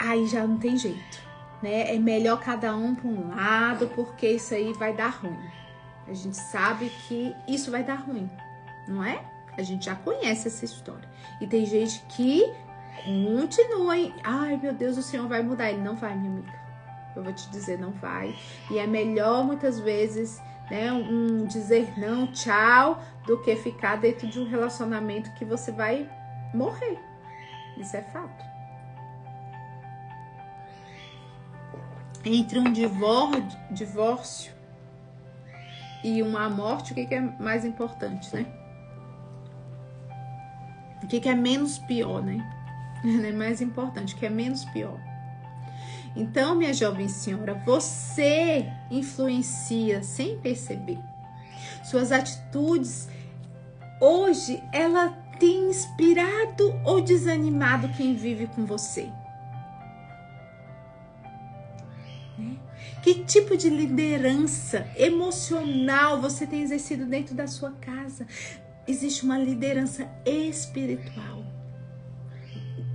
aí já não tem jeito, né? É melhor cada um para um lado, porque isso aí vai dar ruim. A gente sabe que isso vai dar ruim, não é? A gente já conhece essa história. E tem gente que continuem. Ai, meu Deus, o Senhor vai mudar. Ele não vai, minha amiga. Eu vou te dizer, não vai. E é melhor, muitas vezes, né, dizer não, tchau, do que ficar dentro de um relacionamento que você vai morrer. Isso é fato. Entre um divórcio e uma morte, o que é mais importante, né? O que é menos pior, né? É mais importante, que é menos pior. Então, minha jovem senhora, você influencia sem perceber. Suas atitudes hoje, ela tem inspirado ou desanimado quem vive com você? Que tipo de liderança emocional você tem exercido dentro da sua casa? Existe uma liderança espiritual.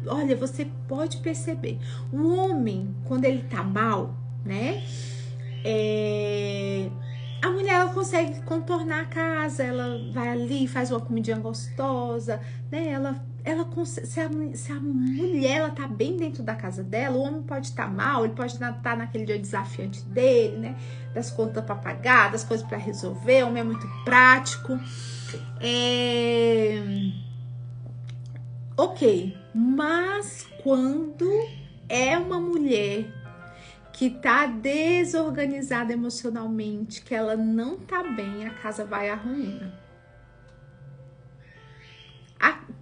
Olha, você pode perceber, o homem, quando ele tá mal, né? A mulher, ela consegue contornar a casa, ela vai ali, faz uma comidinha gostosa, né? Ela consegue, se a mulher, ela tá bem dentro da casa dela, o homem pode estar mal, ele pode estar naquele dia desafiante dele, né? Das contas pra pagar, das coisas pra resolver, o homem é muito prático. Ok, mas quando é uma mulher que tá desorganizada emocionalmente, que ela não tá bem, a casa vai à ruína.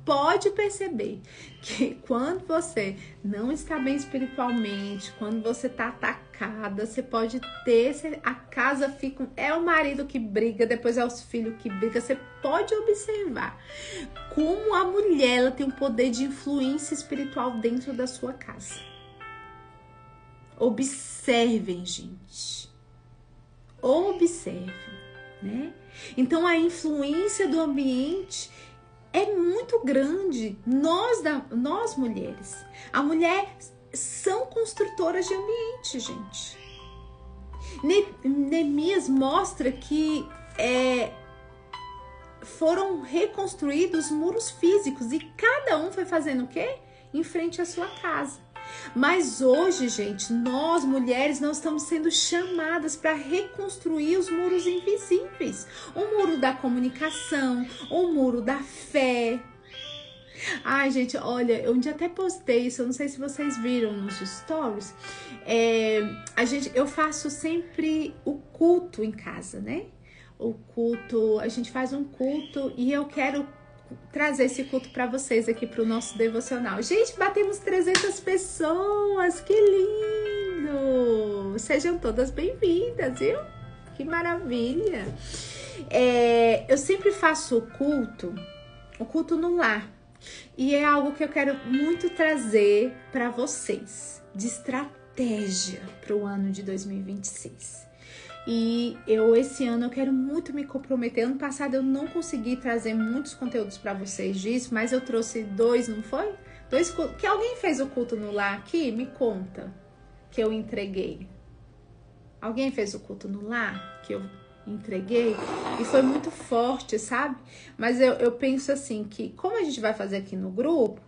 pode perceber que quando você não está bem espiritualmente, quando você está atacada, você pode ter, a casa fica, é o marido que briga, depois é os filhos que brigam. Você pode observar como a mulher ela tem um poder de influência espiritual dentro da sua casa. Observem, gente. Observem, né? Então a influência do ambiente é muito grande. Nós mulheres, a mulher são construtoras de ambiente, gente. Neemias mostra que foram reconstruídos muros físicos e cada um foi fazendo o quê? Em frente à sua casa. Mas hoje, gente, nós mulheres não estamos sendo chamadas para reconstruir os muros invisíveis. O muro da comunicação, o muro da fé. Ai, gente, olha, eu um dia até postei isso, eu não sei se vocês viram nos stories. Eu faço sempre o culto em casa, né? O culto, a gente faz um culto e eu quero trazer esse culto para vocês aqui para o nosso devocional. Gente, batemos 300 pessoas, que lindo! Sejam todas bem-vindas, viu? Que maravilha! Eu sempre faço o culto no lar, e é algo que eu quero muito trazer para vocês, de estratégia para o ano de 2026. E esse ano eu quero muito me comprometer. Ano passado eu não consegui trazer muitos conteúdos para vocês disso, mas eu trouxe 2, não foi? 2 cultos. Que alguém fez o culto no lar aqui? Me conta que eu entreguei. Alguém fez o culto no lar que eu entreguei? E foi muito forte, sabe? Mas eu penso assim que como a gente vai fazer aqui no grupo,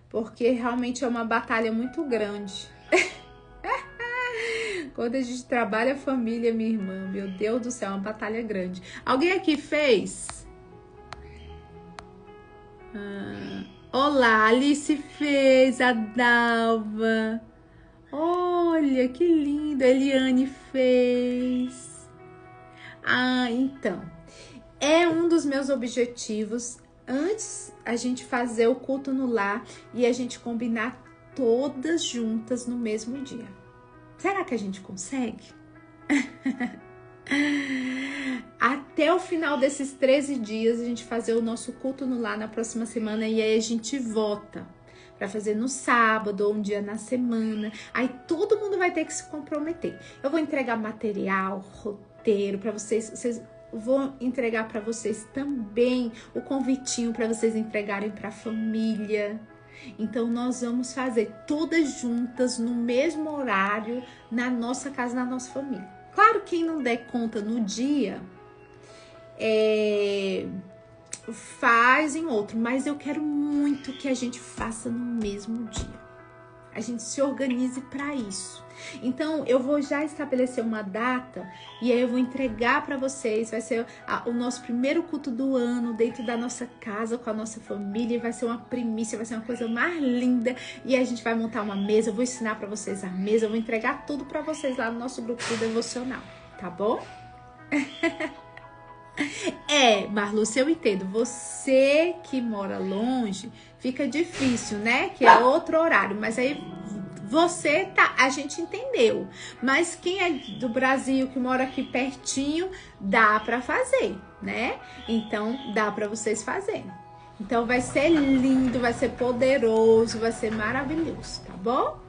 porque realmente é uma batalha muito grande. Quando a gente trabalha a família, minha irmã, meu Deus do céu, é uma batalha grande. Alguém aqui fez? Olá, Alice fez, a Dalva. Olha, que lindo, a Eliane fez. Então, é um dos meus objetivos, antes a gente fazer o culto no lar e a gente combinar todas juntas no mesmo dia. Será que a gente consegue? Até o final desses 13 dias, a gente fazer o nosso culto no lar na próxima semana e aí a gente vota para fazer no sábado ou um dia na semana. Aí todo mundo vai ter que se comprometer. Eu vou entregar material, roteiro para vocês. Vou entregar para vocês também o convitinho para vocês entregarem para a família. Então, nós vamos fazer todas juntas, no mesmo horário, na nossa casa, na nossa família. Claro, quem não der conta no dia, faz em outro. Mas eu quero muito que a gente faça no mesmo dia. A gente se organize para isso. Então, eu vou já estabelecer uma data e aí eu vou entregar para vocês. Vai ser o nosso primeiro culto do ano dentro da nossa casa, com a nossa família. Vai ser uma primícia, vai ser uma coisa mais linda. E a gente vai montar uma mesa, eu vou ensinar para vocês a mesa. Eu vou entregar tudo para vocês lá no nosso grupo do devocional, tá bom? Marlúcia, eu entendo. Você que mora longe, fica difícil, né? Que é outro horário. Mas aí a gente entendeu. Mas quem é do Brasil, que mora aqui pertinho, dá pra fazer, né? Então, dá pra vocês fazerem. Então, vai ser lindo, vai ser poderoso, vai ser maravilhoso, tá bom?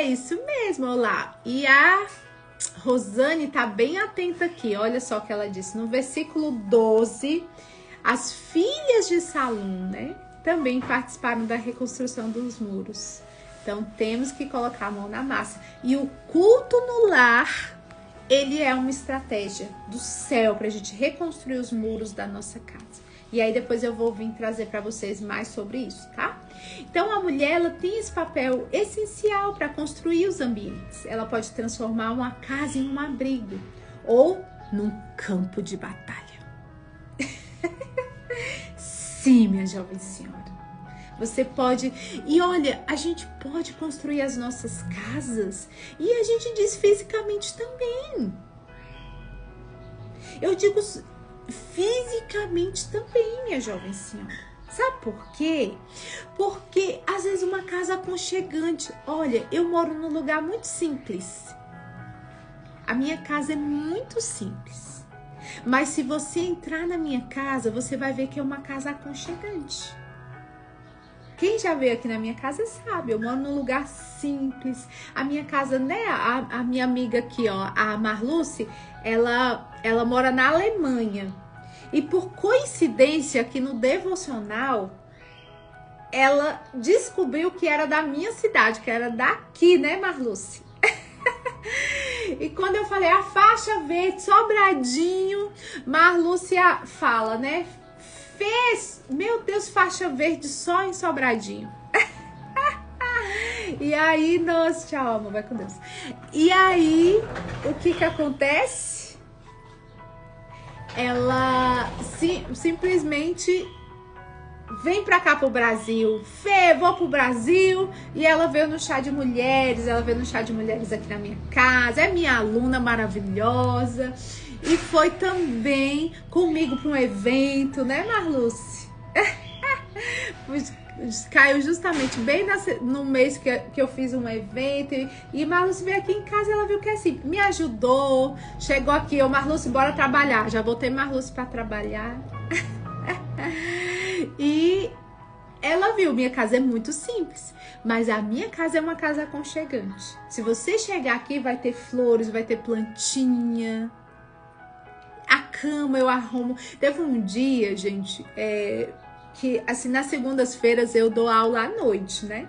Isso mesmo, olá. E a Rosane tá bem atenta aqui, olha só o que ela disse. No versículo 12, as filhas de Salum, né, também participaram da reconstrução dos muros. Então, temos que colocar a mão na massa. E o culto no lar, ele é uma estratégia do céu pra gente reconstruir os muros da nossa casa. E aí, depois eu vou vir trazer para vocês mais sobre isso, tá? Então, a mulher, ela tem esse papel essencial para construir os ambientes. Ela pode transformar uma casa em um abrigo ou num campo de batalha. Sim, minha jovem senhora. Você pode... E olha, a gente pode construir as nossas casas e a gente diz fisicamente também. Eu digo... fisicamente também, minha jovem senhora. Sabe por quê? Porque às vezes uma casa aconchegante. Olha, eu moro num lugar muito simples. A minha casa é muito simples. Mas se você entrar na minha casa, você vai ver que é uma casa aconchegante. Quem já veio aqui na minha casa sabe, eu moro num lugar simples. A minha casa, né? A minha amiga aqui, ó, a Marluce, ela mora na Alemanha. E por coincidência, aqui no devocional, ela descobriu que era da minha cidade, que era daqui, né, Marluce? E quando eu falei a faixa verde, Sobradinho, Marluce fala, né? Fez, meu Deus, faixa verde só em Sobradinho. E aí, nossa, tchau, amor, vai com Deus. E aí, o que acontece? Ela simplesmente vem pra cá pro Brasil. Fê, vou pro Brasil. E ela veio no chá de mulheres. Ela veio no chá de mulheres aqui na minha casa. É minha aluna maravilhosa. E foi também comigo pra um evento, né, Marluce? Caiu justamente bem no mês que eu fiz um evento. E Marluce veio aqui em casa, ela viu que assim, me ajudou. Chegou aqui, eu, Marluce, bora trabalhar. Já botei Marluce pra trabalhar. E ela viu, minha casa é muito simples. Mas a minha casa é uma casa aconchegante. Se você chegar aqui, vai ter flores, vai ter plantinha. A cama eu arrumo. Teve um dia, gente, que assim, nas segundas-feiras eu dou aula à noite, né?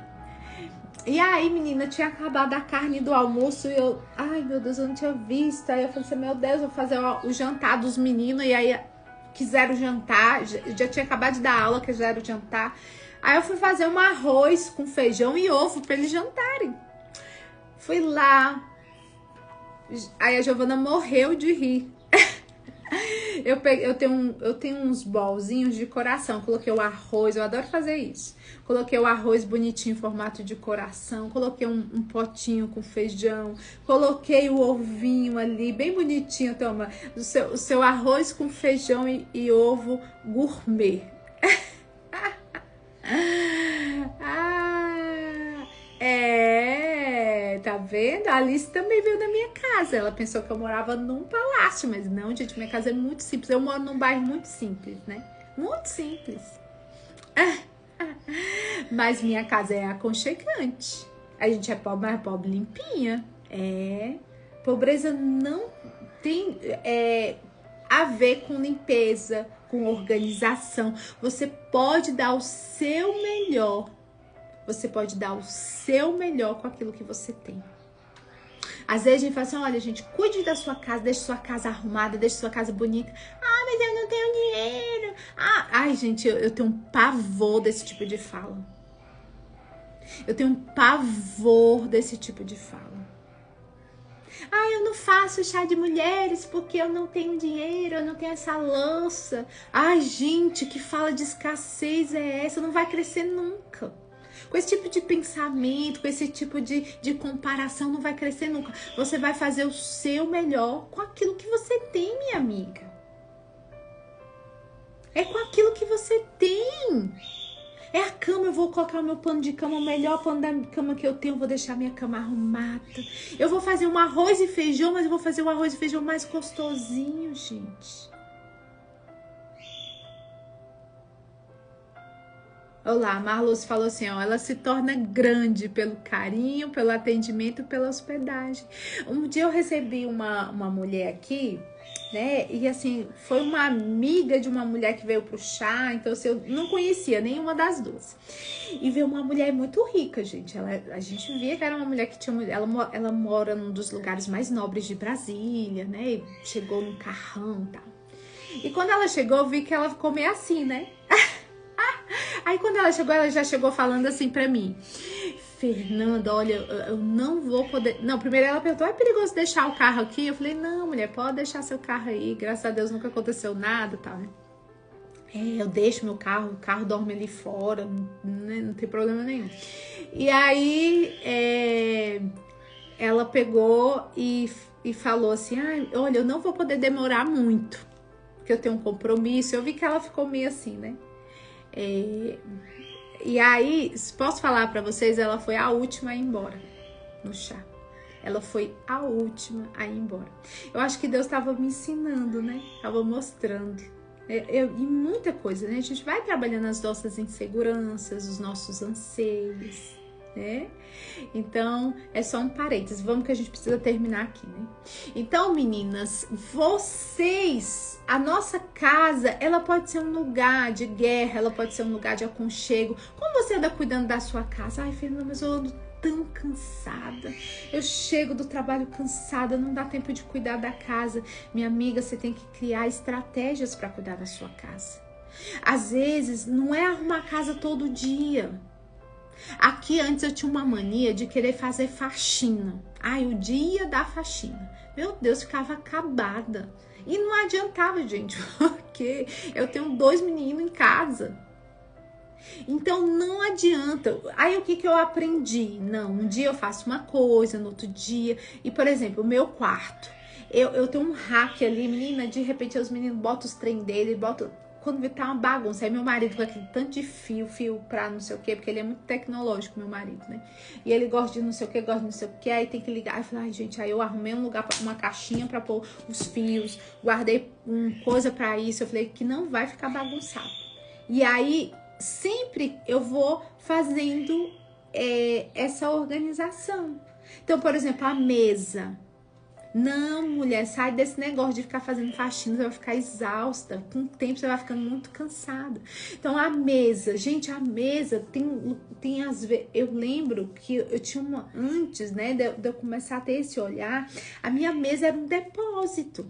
E aí, menina, tinha acabado a carne do almoço e eu, ai meu Deus, eu não tinha visto. Aí eu falei assim, meu Deus, eu vou fazer o jantar dos meninos. E aí quiseram jantar, já tinha acabado de dar aula, quiseram jantar. Aí eu fui fazer um arroz com feijão e ovo pra eles jantarem. Fui lá. Aí a Giovana morreu de rir. Eu tenho uns bolzinhos de coração. Coloquei o arroz, eu adoro fazer isso. Coloquei o arroz bonitinho em formato de coração. Coloquei um potinho com feijão. Coloquei o ovinho ali, bem bonitinho, toma. O seu arroz com feijão e ovo gourmet. Tá vendo? A Alice também veio da minha casa. Ela pensou que eu morava num palácio, mas não, gente, minha casa é muito simples. Eu moro num bairro muito simples, né? Muito simples. Mas minha casa é aconchegante. A gente é pobre, mas é pobre limpinha. Pobreza não tem a ver com limpeza, com organização. Você pode dar o seu melhor. Você pode dar o seu melhor com aquilo que você tem. Às vezes a gente fala assim, olha, gente, cuide da sua casa, deixe sua casa arrumada, deixe sua casa bonita. Ah, mas eu não tenho dinheiro. Ai, gente, eu tenho um pavor desse tipo de fala. Eu tenho um pavor desse tipo de fala. Ah, eu não faço chá de mulheres porque eu não tenho dinheiro, eu não tenho essa lança. Ai, gente, que fala de escassez é essa? Não vai crescer nunca. Com esse tipo de pensamento, com esse tipo de comparação, não vai crescer nunca. Você vai fazer o seu melhor com aquilo que você tem, minha amiga. É com aquilo que você tem. É a cama, eu vou colocar o meu pano de cama, o melhor pano da cama que eu tenho, eu vou deixar minha cama arrumada. Eu vou fazer um arroz e feijão, mas eu vou fazer o arroz e feijão mais gostosinho, gente. Olá, a Marluce falou assim, ó, ela se torna grande pelo carinho, pelo atendimento, pela hospedagem. Um dia eu recebi uma mulher aqui, né, e assim, foi uma amiga de uma mulher que veio pro chá, então assim, eu não conhecia nenhuma das duas. E veio uma mulher muito rica, gente, a gente via que era uma mulher que tinha, ela mora num dos lugares mais nobres de Brasília, né, e chegou num carrão e tal. E quando ela chegou, eu vi que ela ficou meio assim, né. Aí quando ela já chegou falando assim pra mim, Fernanda, olha, eu não vou poder... Não, primeiro ela perguntou, é perigoso deixar o carro aqui? Eu falei, não, mulher, pode deixar seu carro aí, graças a Deus nunca aconteceu nada, tá, né? Eu deixo meu carro, o carro dorme ali fora, né? Não tem problema nenhum. E aí, ela pegou e falou assim, olha, eu não vou poder demorar muito. porque eu tenho um compromisso. Eu vi que ela ficou meio assim, né? E aí, posso falar pra vocês, ela foi a última a ir embora no chá. Ela foi a última a ir embora. Eu acho que Deus estava me ensinando, né? Estava mostrando. E muita coisa, né? A gente vai trabalhando as nossas inseguranças, os nossos anseios, né? Então, é só um parênteses. Vamos que a gente precisa terminar aqui, né? Então, meninas, vocês, a nossa casa, ela pode ser um lugar de guerra, ela pode ser um lugar de aconchego. Como você anda cuidando da sua casa? Ai, Fernanda, mas eu ando tão cansada, eu chego do trabalho cansada, não dá tempo de cuidar da casa. Minha amiga, você tem que criar estratégias para cuidar da sua casa. Às vezes, não é arrumar a casa todo dia. Aqui antes eu tinha uma mania de querer fazer faxina. Ai, o dia da faxina. Meu Deus, ficava acabada. E não adiantava, gente, porque eu tenho 2 meninos em casa. Então não adianta. Aí o que eu aprendi? Não, um dia eu faço uma coisa, no outro dia. E por exemplo, o meu quarto, eu tenho um rack ali, menina, de repente os meninos botam os trem dele, botam, quando vê tá uma bagunça. Aí meu marido com aquele tanto de fio pra não sei o que, porque ele é muito tecnológico, meu marido, né? E ele gosta de não sei o que, gosta de não sei o que, aí tem que ligar. Aí eu falei, ai gente, aí eu arrumei um lugar, uma caixinha pra pôr os fios, guardei coisa pra isso. Eu falei que não vai ficar bagunçado. E aí sempre eu vou fazendo essa organização. Então, por exemplo, a mesa. Não, mulher, sai desse negócio de ficar fazendo faxina, você vai ficar exausta. Com o tempo você vai ficando muito cansada. Então, a mesa, gente, a mesa tem às vezes. Eu lembro que eu tinha uma. Antes, né, de eu começar a ter esse olhar, a minha mesa era um depósito.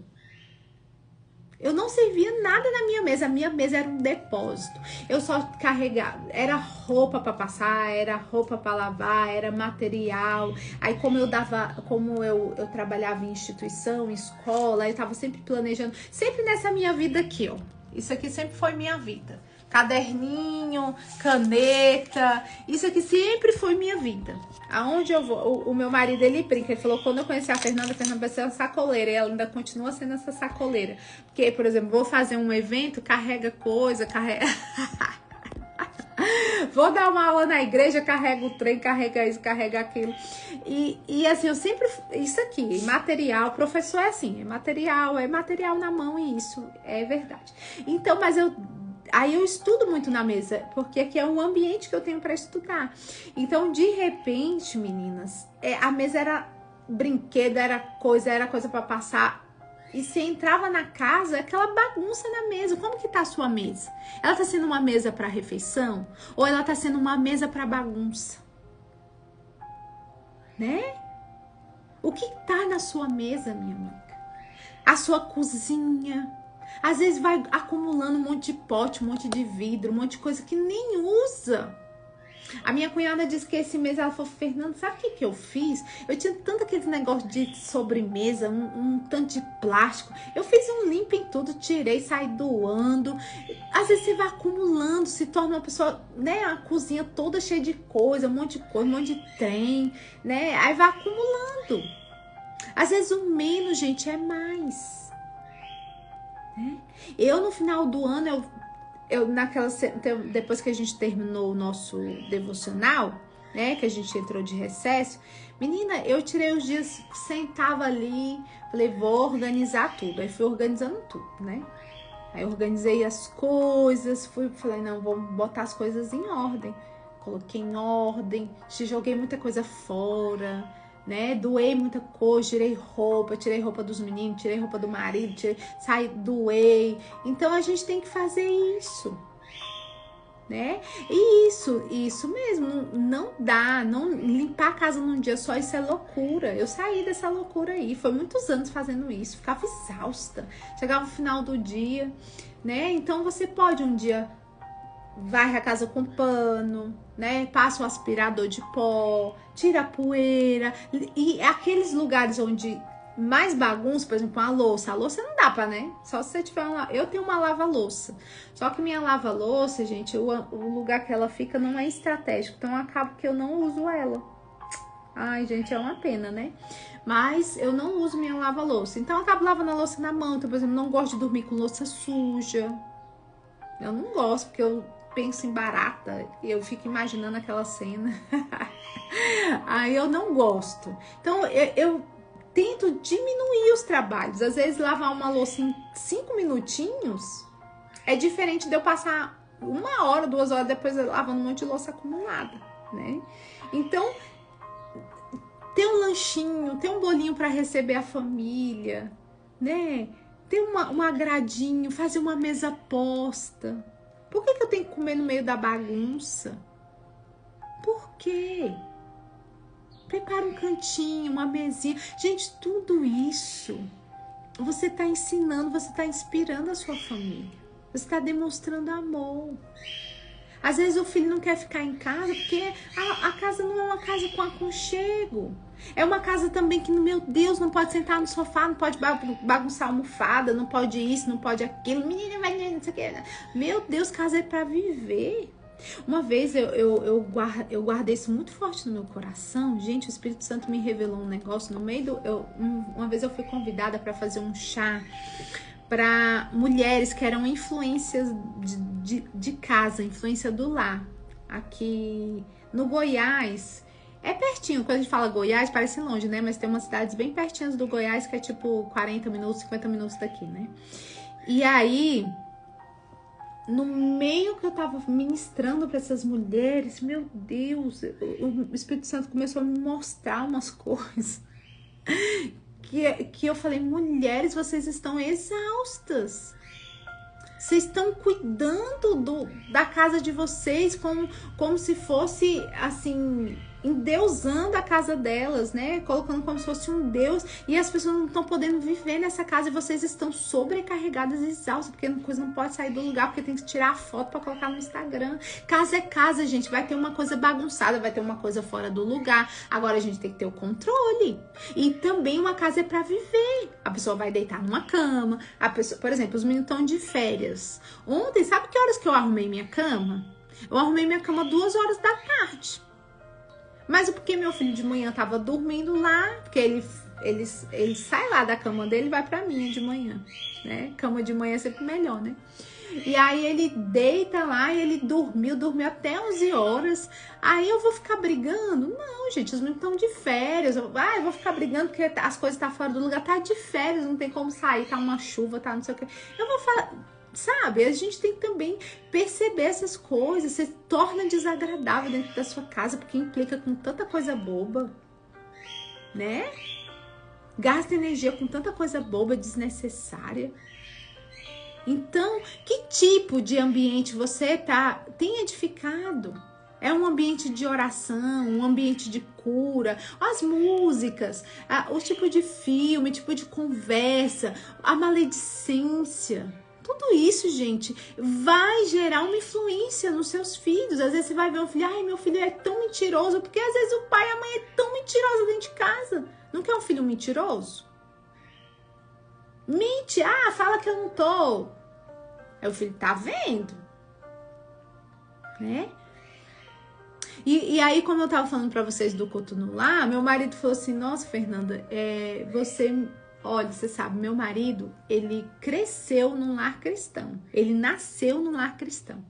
Eu não servia nada na minha mesa, a minha mesa era um depósito. Eu só carregava, era roupa para passar, era roupa para lavar, era material. Aí como eu trabalhava em instituição, em escola, eu tava sempre planejando, sempre nessa minha vida aqui, ó. Isso aqui sempre foi minha vida. Caderninho, caneta, isso aqui sempre foi minha vida. Aonde eu vou, o meu marido, ele brinca, ele falou, quando eu conheci a Fernanda vai ser uma sacoleira, e ela ainda continua sendo essa sacoleira. Porque, por exemplo, vou fazer um evento, carrega coisa, carrega... Vou dar uma aula na igreja, carrega o trem, carrega isso, carrega aquilo. E assim, eu sempre... Isso aqui, material, professor é assim, é material na mão, e isso é verdade. Então, mas aí eu estudo muito na mesa, porque aqui é um ambiente que eu tenho para estudar. Então, de repente, meninas, a mesa era brinquedo, era coisa para passar. E você entrava na casa, aquela bagunça na mesa. Como que tá a sua mesa? Ela tá sendo uma mesa para refeição? Ou ela tá sendo uma mesa para bagunça? Né? O que tá na sua mesa, minha amiga? A sua cozinha. Às vezes vai acumulando um monte de pote, um monte de vidro, um monte de coisa que nem usa. A minha cunhada disse que esse mês ela falou, Fernanda, sabe o que eu fiz? Eu tinha tanto aquele negócio de sobremesa, um tanto de plástico. Eu fiz um limpo em tudo, tirei, saí doando. Às vezes você vai acumulando, se torna uma pessoa, né? A cozinha toda cheia de coisa, um monte de trem, né? Aí vai acumulando. Às vezes o menos, gente, é mais. Né? Eu, no final do ano, depois que a gente terminou o nosso devocional, né, que a gente entrou de recesso, menina, eu tirei os dias, sentava ali, falei, vou organizar tudo. Aí fui organizando tudo, né? Aí organizei as coisas, falei, não, vou botar as coisas em ordem. Coloquei em ordem, joguei muita coisa fora, né? Doei muita coisa, tirei roupa dos meninos, tirei roupa do marido, doei. Então a gente tem que fazer isso, né? E isso mesmo, não dá, não limpar a casa num dia só, isso é loucura. Eu saí dessa loucura aí, foi muitos anos fazendo isso, ficava exausta, chegava no final do dia, né? Então você pode um dia varre a casa com pano, né? Passa o aspirador de pó, tira a poeira. E aqueles lugares onde mais bagunça, por exemplo, a louça não dá pra, né? Só se você tiver eu tenho uma lava-louça. Só que minha lava-louça, gente, o lugar que ela fica não é estratégico. Então acaba que eu não uso ela. Ai, gente, é uma pena, né? Mas eu não uso minha lava-louça. Então eu acabo lavando a louça na mão. Então, por exemplo, não gosto de dormir com louça suja. Eu não gosto, porque eu penso em barata e eu fico imaginando aquela cena. Aí eu não gosto. Então eu tento diminuir os trabalhos. Às vezes lavar uma louça em 5 minutinhos é diferente de eu passar 1 hora, 2 horas depois lavando um monte de louça acumulada, né? Então, ter um lanchinho, ter um bolinho para receber a família, né? Ter um agradinho, fazer uma mesa posta. Por que eu tenho que comer no meio da bagunça? Por quê? Prepara um cantinho, uma mesinha. Gente, tudo isso você está ensinando, você está inspirando a sua família. Você está demonstrando amor. Às vezes o filho não quer ficar em casa porque a casa não é uma casa com aconchego. É uma casa também que, meu Deus, não pode sentar no sofá, não pode bagunçar a almofada, não pode isso, não pode aquilo. Menina, não sei o que. Meu Deus, casa é para viver. Uma vez eu guardei isso muito forte no meu coração. Gente, o Espírito Santo me revelou um negócio no meio do... Uma vez eu fui convidada para fazer um chá para mulheres que eram influências de casa, influência do lar. Aqui no Goiás, é pertinho, quando a gente fala Goiás parece longe, né? Mas tem umas cidades bem pertinhas do Goiás que é tipo 40 minutos, 50 minutos daqui, né? E aí, no meio que eu tava ministrando para essas mulheres, meu Deus, o Espírito Santo começou a me mostrar umas coisas que eu falei, mulheres, vocês estão exaustas. Vocês estão cuidando da casa de vocês como se fosse, assim, endeusando a casa delas, né? Colocando como se fosse um Deus. E as pessoas não estão podendo viver nessa casa e vocês estão sobrecarregadas e exaustas, porque a coisa não pode sair do lugar, porque tem que tirar a foto para colocar no Instagram. Casa é casa, gente. Vai ter uma coisa bagunçada, vai ter uma coisa fora do lugar. Agora a gente tem que ter o controle. E também uma casa é para viver. A pessoa vai deitar numa cama. A pessoa, por exemplo, os meninos estão de férias. Ontem, sabe que horas que eu arrumei minha cama? Eu arrumei minha cama 2 horas da tarde. Mas porque meu filho de manhã tava dormindo lá, porque ele sai lá da cama dele e vai pra minha de manhã, né? Cama de manhã é sempre melhor, né? E aí ele deita lá e ele dormiu até 11 horas. Aí eu vou ficar brigando? Não, gente, os meninos estão de férias. Eu vou ficar brigando porque as coisas estão fora do lugar. Tá de férias, não tem como sair, tá uma chuva, tá não sei o que. Eu vou falar... Sabe, a gente tem que também perceber essas coisas. Você torna desagradável dentro da sua casa porque implica com tanta coisa boba, né? Gasta energia com tanta coisa boba, desnecessária. Então, que tipo de ambiente você tem edificado? É um ambiente de oração, um ambiente de cura, as músicas, o tipo de filme, o tipo de conversa, a maledicência. Tudo isso, gente, vai gerar uma influência nos seus filhos. Às vezes você vai ver um filho, ai, meu filho é tão mentiroso, porque às vezes o pai e a mãe é tão mentirosa dentro de casa. Não quer um filho mentiroso? Mente, fala que eu não tô. Aí o filho tá vendo, né? E aí, como eu tava falando pra vocês do culto no lar, meu marido falou assim, nossa, Fernanda, olha, você sabe, meu marido, ele cresceu num lar cristão. Ele nasceu num lar cristão.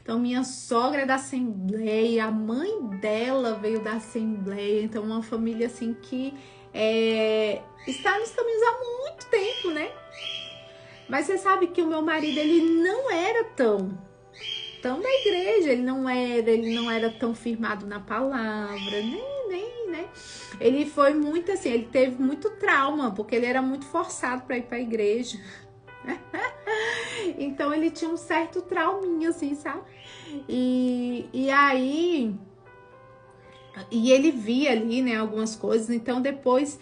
Então, minha sogra é da Assembleia, a mãe dela veio da Assembleia. Então, uma família, assim, que está nos caminhos há muito tempo, né? Mas você sabe que o meu marido, ele não era tão da igreja. Ele não era tão firmado na palavra, nem, né? Ele foi muito assim, ele teve muito trauma, porque ele era muito forçado para ir para a igreja. Então ele tinha um certo trauminha, assim, sabe? E aí... E ele via ali, né, algumas coisas. Então depois...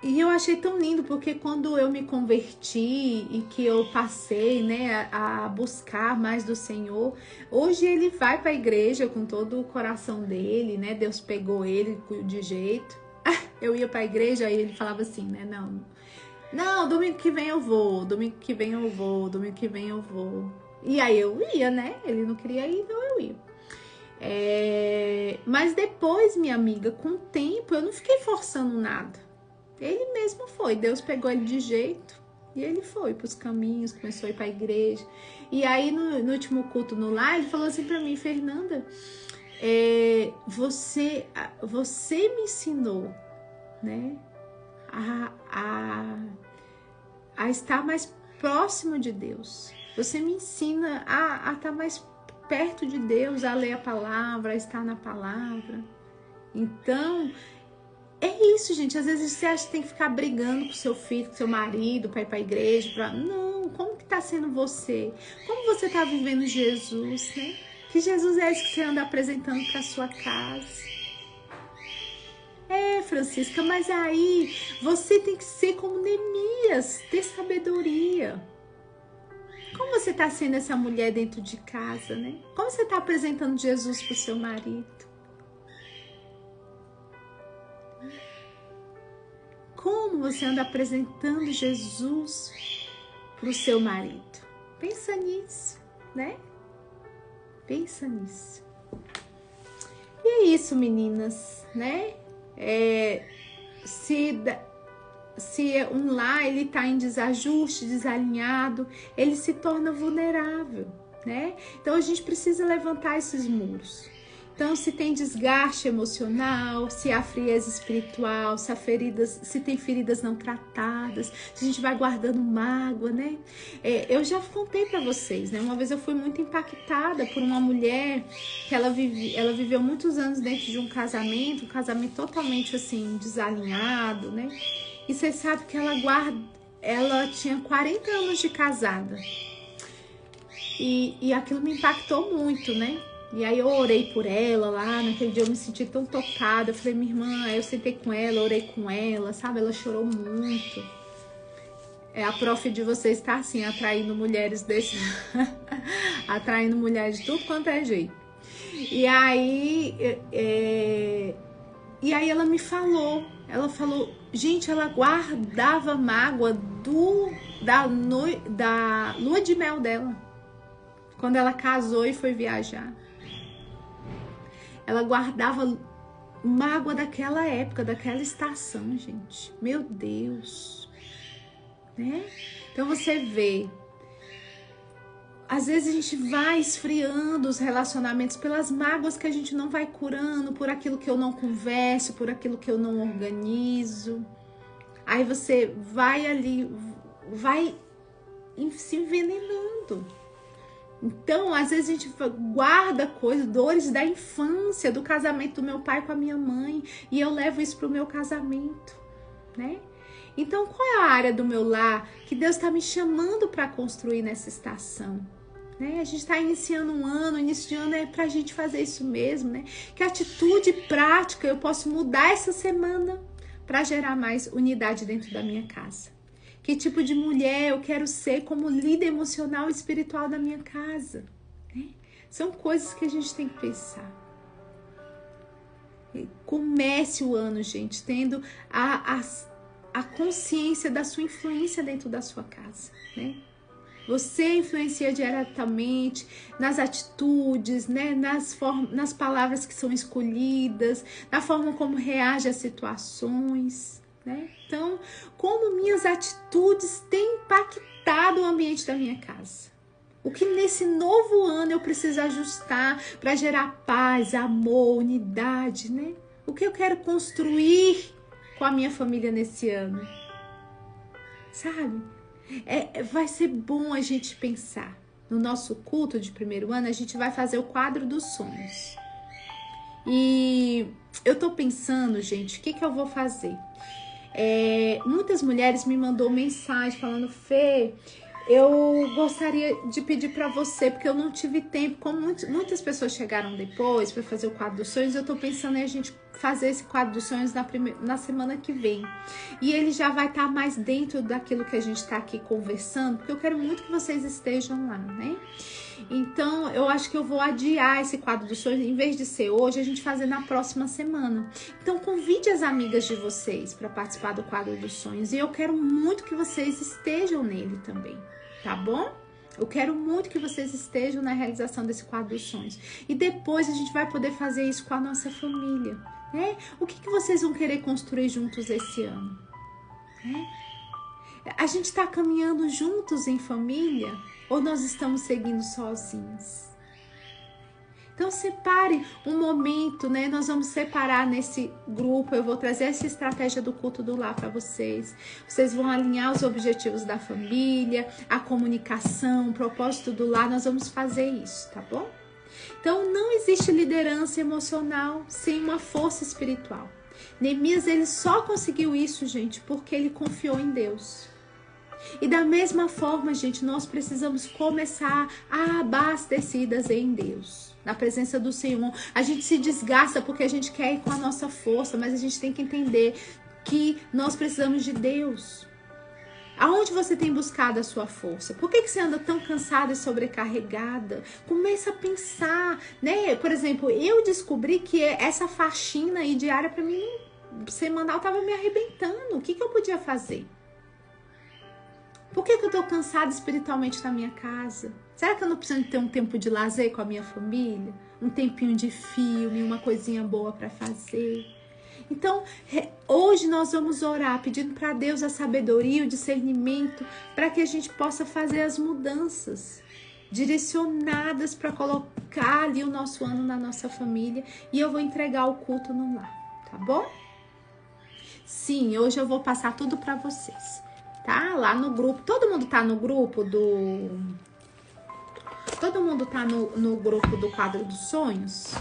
E eu achei tão lindo, porque quando eu me converti e que eu passei, né, a buscar mais do Senhor, hoje ele vai para a igreja com todo o coração dele, né? Deus pegou ele de jeito. Eu ia para a igreja e ele falava assim, né? Não, domingo que vem eu vou, domingo que vem eu vou, domingo que vem eu vou. E aí eu ia, né? Ele não queria ir, então eu ia. Mas depois, minha amiga, com o tempo, eu não fiquei forçando nada. Ele mesmo foi. Deus pegou ele de jeito e ele foi para os caminhos, começou a ir para a igreja. E aí, no último culto no lar, ele falou assim para mim: Fernanda, você me ensinou, né, a estar mais próximo de Deus. Você me ensina a estar mais perto de Deus, a ler a palavra, a estar na palavra. Então, é isso, gente. Às vezes você acha que tem que ficar brigando com seu filho, com seu marido, para ir para a igreja. Não, como que tá sendo você? Como você tá vivendo Jesus, né? Que Jesus é esse que você anda apresentando para sua casa? Francisca, mas aí você tem que ser como Neemias, ter sabedoria. Como você está sendo essa mulher dentro de casa, né? Como você está apresentando Jesus para o seu marido? Como você anda apresentando Jesus para o seu marido? Pensa nisso, né? Pensa nisso. E é isso, meninas, né? Se um lar ele está em desajuste, desalinhado, ele se torna vulnerável, né? Então a gente precisa levantar esses muros. Então, se tem desgaste emocional, se há frieza espiritual, se tem feridas não tratadas, se a gente vai guardando mágoa, né? Eu já contei para vocês, né? Uma vez eu fui muito impactada por uma mulher que ela viveu muitos anos dentro de um casamento totalmente assim, desalinhado, né? E você sabe que ela tinha 40 anos de casada. E aquilo me impactou muito, né? E aí eu orei por ela lá, naquele dia eu me senti tão tocada. Eu falei, minha irmã, aí eu sentei com ela, orei com ela, sabe? Ela chorou muito. A prof de vocês está assim, atraindo mulheres atraindo mulheres de tudo quanto é jeito. E aí ela me falou, gente, ela guardava mágoa da lua de mel dela. Quando ela casou e foi viajar. Ela guardava mágoa daquela época, daquela estação, gente. Meu Deus. Né? Então você vê. Às vezes a gente vai esfriando os relacionamentos pelas mágoas que a gente não vai curando, por aquilo que eu não converso, por aquilo que eu não organizo. Aí você vai se envenenando. Então, às vezes a gente guarda coisas, dores da infância, do casamento do meu pai com a minha mãe, e eu levo isso para o meu casamento, né? Então, qual é a área do meu lar que Deus está me chamando para construir nessa estação? Né? A gente está iniciando um ano, início de ano é para a gente fazer isso mesmo, né? Que atitude prática eu posso mudar essa semana para gerar mais unidade dentro da minha casa? Que tipo de mulher eu quero ser como líder emocional e espiritual da minha casa? Né? São coisas que a gente tem que pensar. Comece o ano, gente, tendo a consciência da sua influência dentro da sua casa. Né? Você influencia diretamente nas atitudes, né? nas palavras que são escolhidas, na forma como reage às situações. Né? Então, como minhas atitudes têm impactado o ambiente da minha casa? O que nesse novo ano eu preciso ajustar para gerar paz, amor, unidade, né? O que eu quero construir com a minha família nesse ano? Sabe? Vai ser bom a gente pensar. No nosso culto de primeiro ano, a gente vai fazer o quadro dos sonhos. E eu tô pensando, gente, o que eu vou fazer? Muitas mulheres me mandou mensagem falando: Fê, eu gostaria de pedir para você, porque eu não tive tempo, como muitas pessoas chegaram depois para fazer o quadro dos sonhos, eu tô pensando em a gente fazer esse quadro dos sonhos na semana que vem, e ele já vai estar mais dentro daquilo que a gente está aqui conversando, porque eu quero muito que vocês estejam lá, né? Então, eu acho que eu vou adiar esse quadro dos sonhos, em vez de ser hoje, a gente fazer na próxima semana. Então, convide as amigas de vocês para participar do quadro dos sonhos. E eu quero muito que vocês estejam nele também, tá bom? Eu quero muito que vocês estejam na realização desse quadro dos sonhos. E depois a gente vai poder fazer isso com a nossa família, né? O que vocês vão querer construir juntos esse ano? Né? A gente está caminhando juntos em família ou nós estamos seguindo sozinhos? Então separe um momento, né? Nós vamos separar nesse grupo, eu vou trazer essa estratégia do culto do lar para vocês. Vocês vão alinhar os objetivos da família, a comunicação, o propósito do lar, nós vamos fazer isso, tá bom? Então não existe liderança emocional sem uma força espiritual. Neemias, ele só conseguiu isso, gente, porque ele confiou em Deus. E da mesma forma, gente, nós precisamos começar abastecidas em Deus, na presença do Senhor. A gente se desgasta porque a gente quer ir com a nossa força, mas a gente tem que entender que nós precisamos de Deus. Aonde você tem buscado a sua força? Por que você anda tão cansada e sobrecarregada? Começa a pensar, né? Por exemplo, eu descobri que essa faxina aí diária para mim, semanal, estava me arrebentando. O que eu podia fazer? Por que eu tô cansada espiritualmente na minha casa? Será que eu não preciso ter um tempo de lazer com a minha família? Um tempinho de filme, uma coisinha boa para fazer? Então, hoje nós vamos orar pedindo para Deus a sabedoria, o discernimento, para que a gente possa fazer as mudanças direcionadas para colocar ali o nosso ano na nossa família. E eu vou entregar o culto no lar, tá bom? Sim, hoje eu vou passar tudo para vocês. Tá? Lá no grupo, todo mundo tá no grupo do... Todo mundo tá no grupo do quadro dos sonhos?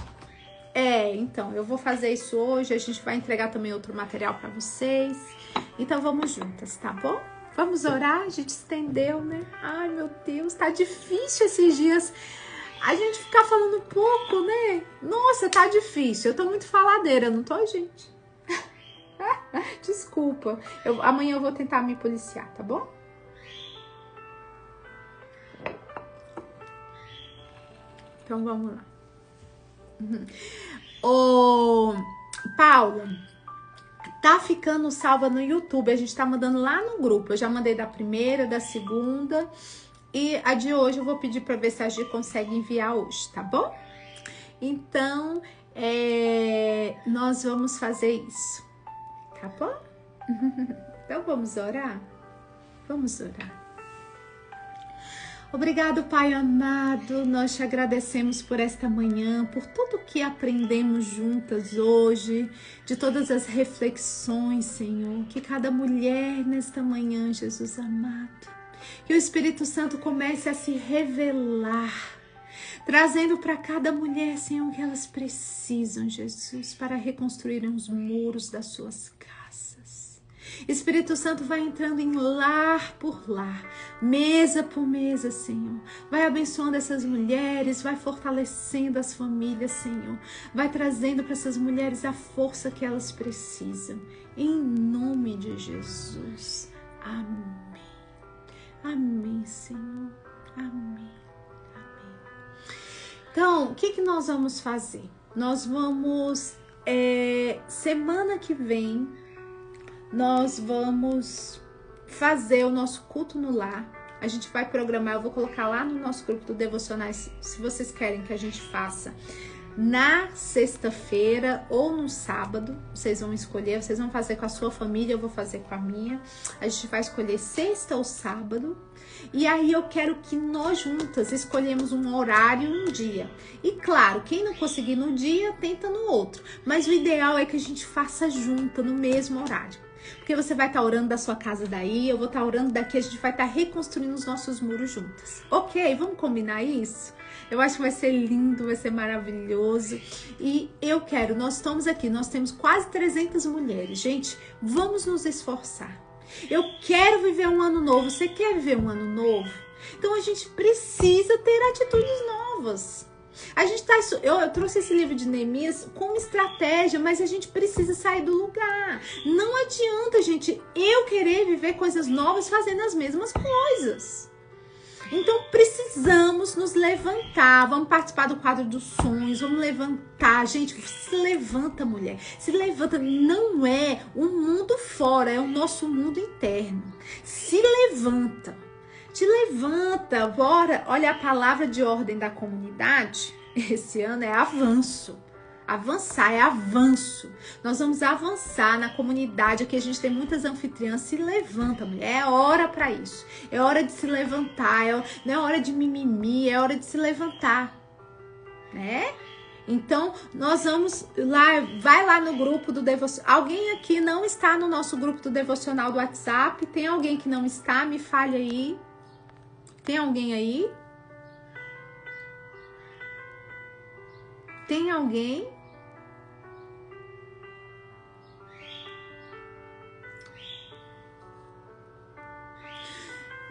Então, eu vou fazer isso hoje, a gente vai entregar também outro material pra vocês. Então, vamos juntas, tá bom? Vamos orar, a gente estendeu, né? Ai, meu Deus, tá difícil esses dias a gente ficar falando pouco, né? Nossa, tá difícil, eu tô muito faladeira, não tô, gente? Desculpa, amanhã eu vou tentar me policiar, tá bom? Então vamos lá. Ô, Paula, tá ficando salva no YouTube, a gente tá mandando lá no grupo. Eu já mandei da primeira, da segunda e a de hoje eu vou pedir pra ver se a Gi consegue enviar hoje, tá bom? Então, nós vamos fazer isso. Tá bom? Então vamos orar? Vamos orar. Obrigado, Pai amado, nós te agradecemos por esta manhã, por tudo que aprendemos juntas hoje, de todas as reflexões, Senhor, que cada mulher nesta manhã, Jesus amado, que o Espírito Santo comece a se revelar, trazendo para cada mulher, Senhor, o que elas precisam, Jesus, para reconstruírem os muros das suas casas. Espírito Santo vai entrando em lar por lar, mesa por mesa, Senhor. Vai abençoando essas mulheres, vai fortalecendo as famílias, Senhor. Vai trazendo para essas mulheres a força que elas precisam. Em nome de Jesus. Amém. Amém, Senhor. Amém. Então, o que nós vamos fazer? Nós vamos, semana que vem, nós vamos fazer o nosso culto no lar. A gente vai programar, eu vou colocar lá no nosso grupo do Devocionais, se vocês querem que a gente faça na sexta-feira ou no sábado, vocês vão escolher, vocês vão fazer com a sua família, eu vou fazer com a minha. A gente vai escolher sexta ou sábado. E aí eu quero que nós juntas escolhemos um horário e um dia. E claro, quem não conseguir no dia, tenta no outro. Mas o ideal é que a gente faça junta, no mesmo horário. Porque você vai estar orando da sua casa daí, eu vou estar orando daqui, a gente vai estar reconstruindo os nossos muros juntas. Ok, vamos combinar isso? Eu acho que vai ser lindo, vai ser maravilhoso. E eu quero, nós estamos aqui, nós temos quase 300 mulheres. Gente, vamos nos esforçar. Eu quero viver um ano novo. Você quer viver um ano novo? Então a gente precisa ter atitudes novas. A gente tá, eu trouxe esse livro de Neemias como estratégia, mas a gente precisa sair do lugar. Não adianta, gente, eu querer viver coisas novas fazendo as mesmas coisas. Então precisamos nos levantar, vamos participar do quadro dos sonhos, vamos levantar, gente, se levanta, mulher, se levanta, não é o mundo fora, é o nosso mundo interno, se levanta, Te levanta, bora. Olha, a palavra de ordem da comunidade esse ano é avanço. Avançar é avanço. Nós vamos avançar na comunidade. Aqui a gente tem muitas anfitriãs. Se levanta, mulher. É hora para isso. É hora de se levantar. Não é hora de mimimi. É hora de se levantar. Né? Então, nós vamos lá. Vai lá no grupo do Devocional. Alguém aqui não está no nosso grupo do Devocional do WhatsApp? Tem alguém que não está? Me fale aí. Tem alguém aí? Tem alguém?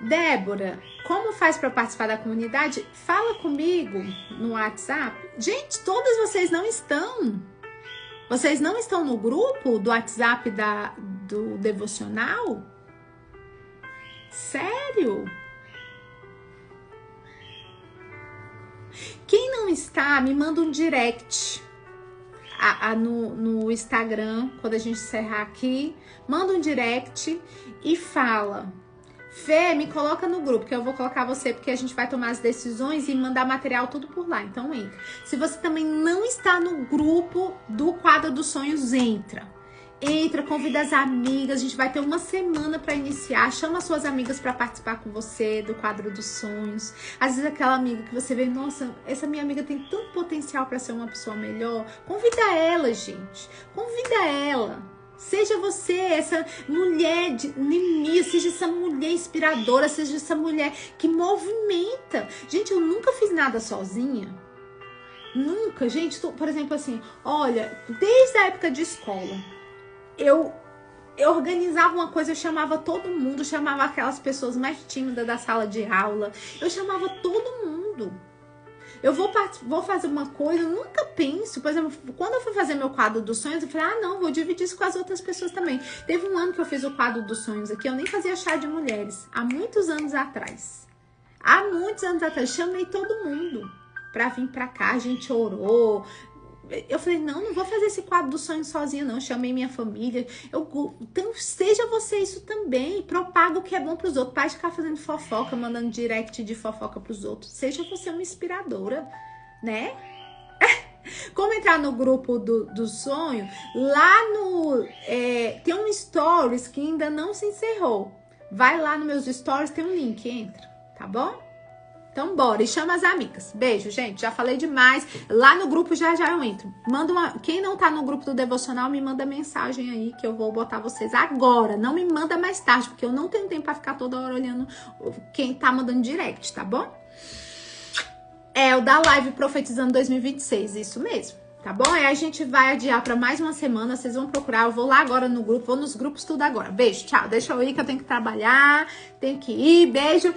Débora, como faz para participar da comunidade? Fala comigo no WhatsApp. Gente, todas vocês não estão. Vocês não estão no grupo do WhatsApp do Devocional? Sério? Quem não está, me manda um direct no Instagram, quando a gente encerrar aqui. Manda um direct e fala: Fê, me coloca no grupo, que eu vou colocar você, porque a gente vai tomar as decisões e mandar material tudo por lá. Então entra. Se você também não está no grupo do Quadro dos Sonhos, entra. Entra, convida as amigas, a gente vai ter uma semana para iniciar. Chama suas amigas para participar com você do Quadro dos Sonhos. Às vezes aquela amiga que você vê, nossa, essa minha amiga tem tanto potencial para ser uma pessoa melhor. Convida ela, gente. Convida ela. Seja você essa mulher de inimiga, seja essa mulher inspiradora, seja essa mulher que movimenta. Gente, eu nunca fiz nada sozinha. Nunca, gente. Por exemplo, assim, olha, desde a época de escola, eu organizava uma coisa, eu chamava todo mundo, chamava aquelas pessoas mais tímidas da sala de aula, eu chamava todo mundo. Eu vou fazer uma coisa, eu nunca penso, por exemplo, quando eu fui fazer meu quadro dos sonhos, eu falei, não, vou dividir isso com as outras pessoas também. Teve um ano que eu fiz o quadro dos sonhos aqui, eu nem fazia chá de mulheres, há muitos anos atrás. Chamei todo mundo pra vir pra cá, a gente orou. Eu falei, não vou fazer esse quadro dos sonhos sozinha, não. Chamei minha família. Então, seja você isso também. Propaga o que é bom pros outros. Para de ficar fazendo fofoca, mandando direct de fofoca pros outros. Seja você uma inspiradora, né? Como entrar no grupo do sonho? Lá tem um stories que ainda não se encerrou. Vai lá nos meus stories, tem um link, entra, tá bom? Então, bora. E chama as amigas. Beijo, gente. Já falei demais. Lá no grupo já eu entro. Quem não tá no grupo do Devocional, me manda mensagem aí que eu vou botar vocês agora. Não me manda mais tarde, porque eu não tenho tempo pra ficar toda hora olhando quem tá mandando direct, tá bom? É o da live Profetizando 2026. Isso mesmo. Tá bom? Aí a gente vai adiar pra mais uma semana. Vocês vão procurar. Eu vou lá agora no grupo. Vou nos grupos tudo agora. Beijo. Tchau. Deixa eu ir que eu tenho que trabalhar. Tenho que ir. Beijo.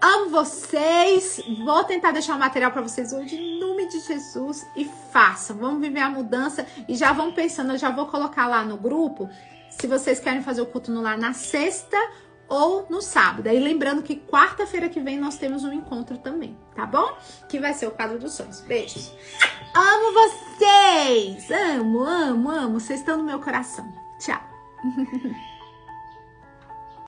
Amo vocês, vou tentar deixar o material para vocês hoje em nome de Jesus e façam, vamos viver a mudança e já vão pensando, eu já vou colocar lá no grupo, se vocês querem fazer o culto no lar na sexta ou no sábado. Aí lembrando que quarta-feira que vem nós temos um encontro também, tá bom? Que vai ser o quadro dos sonhos. Beijos. Amo vocês, amo, vocês estão no meu coração. Tchau.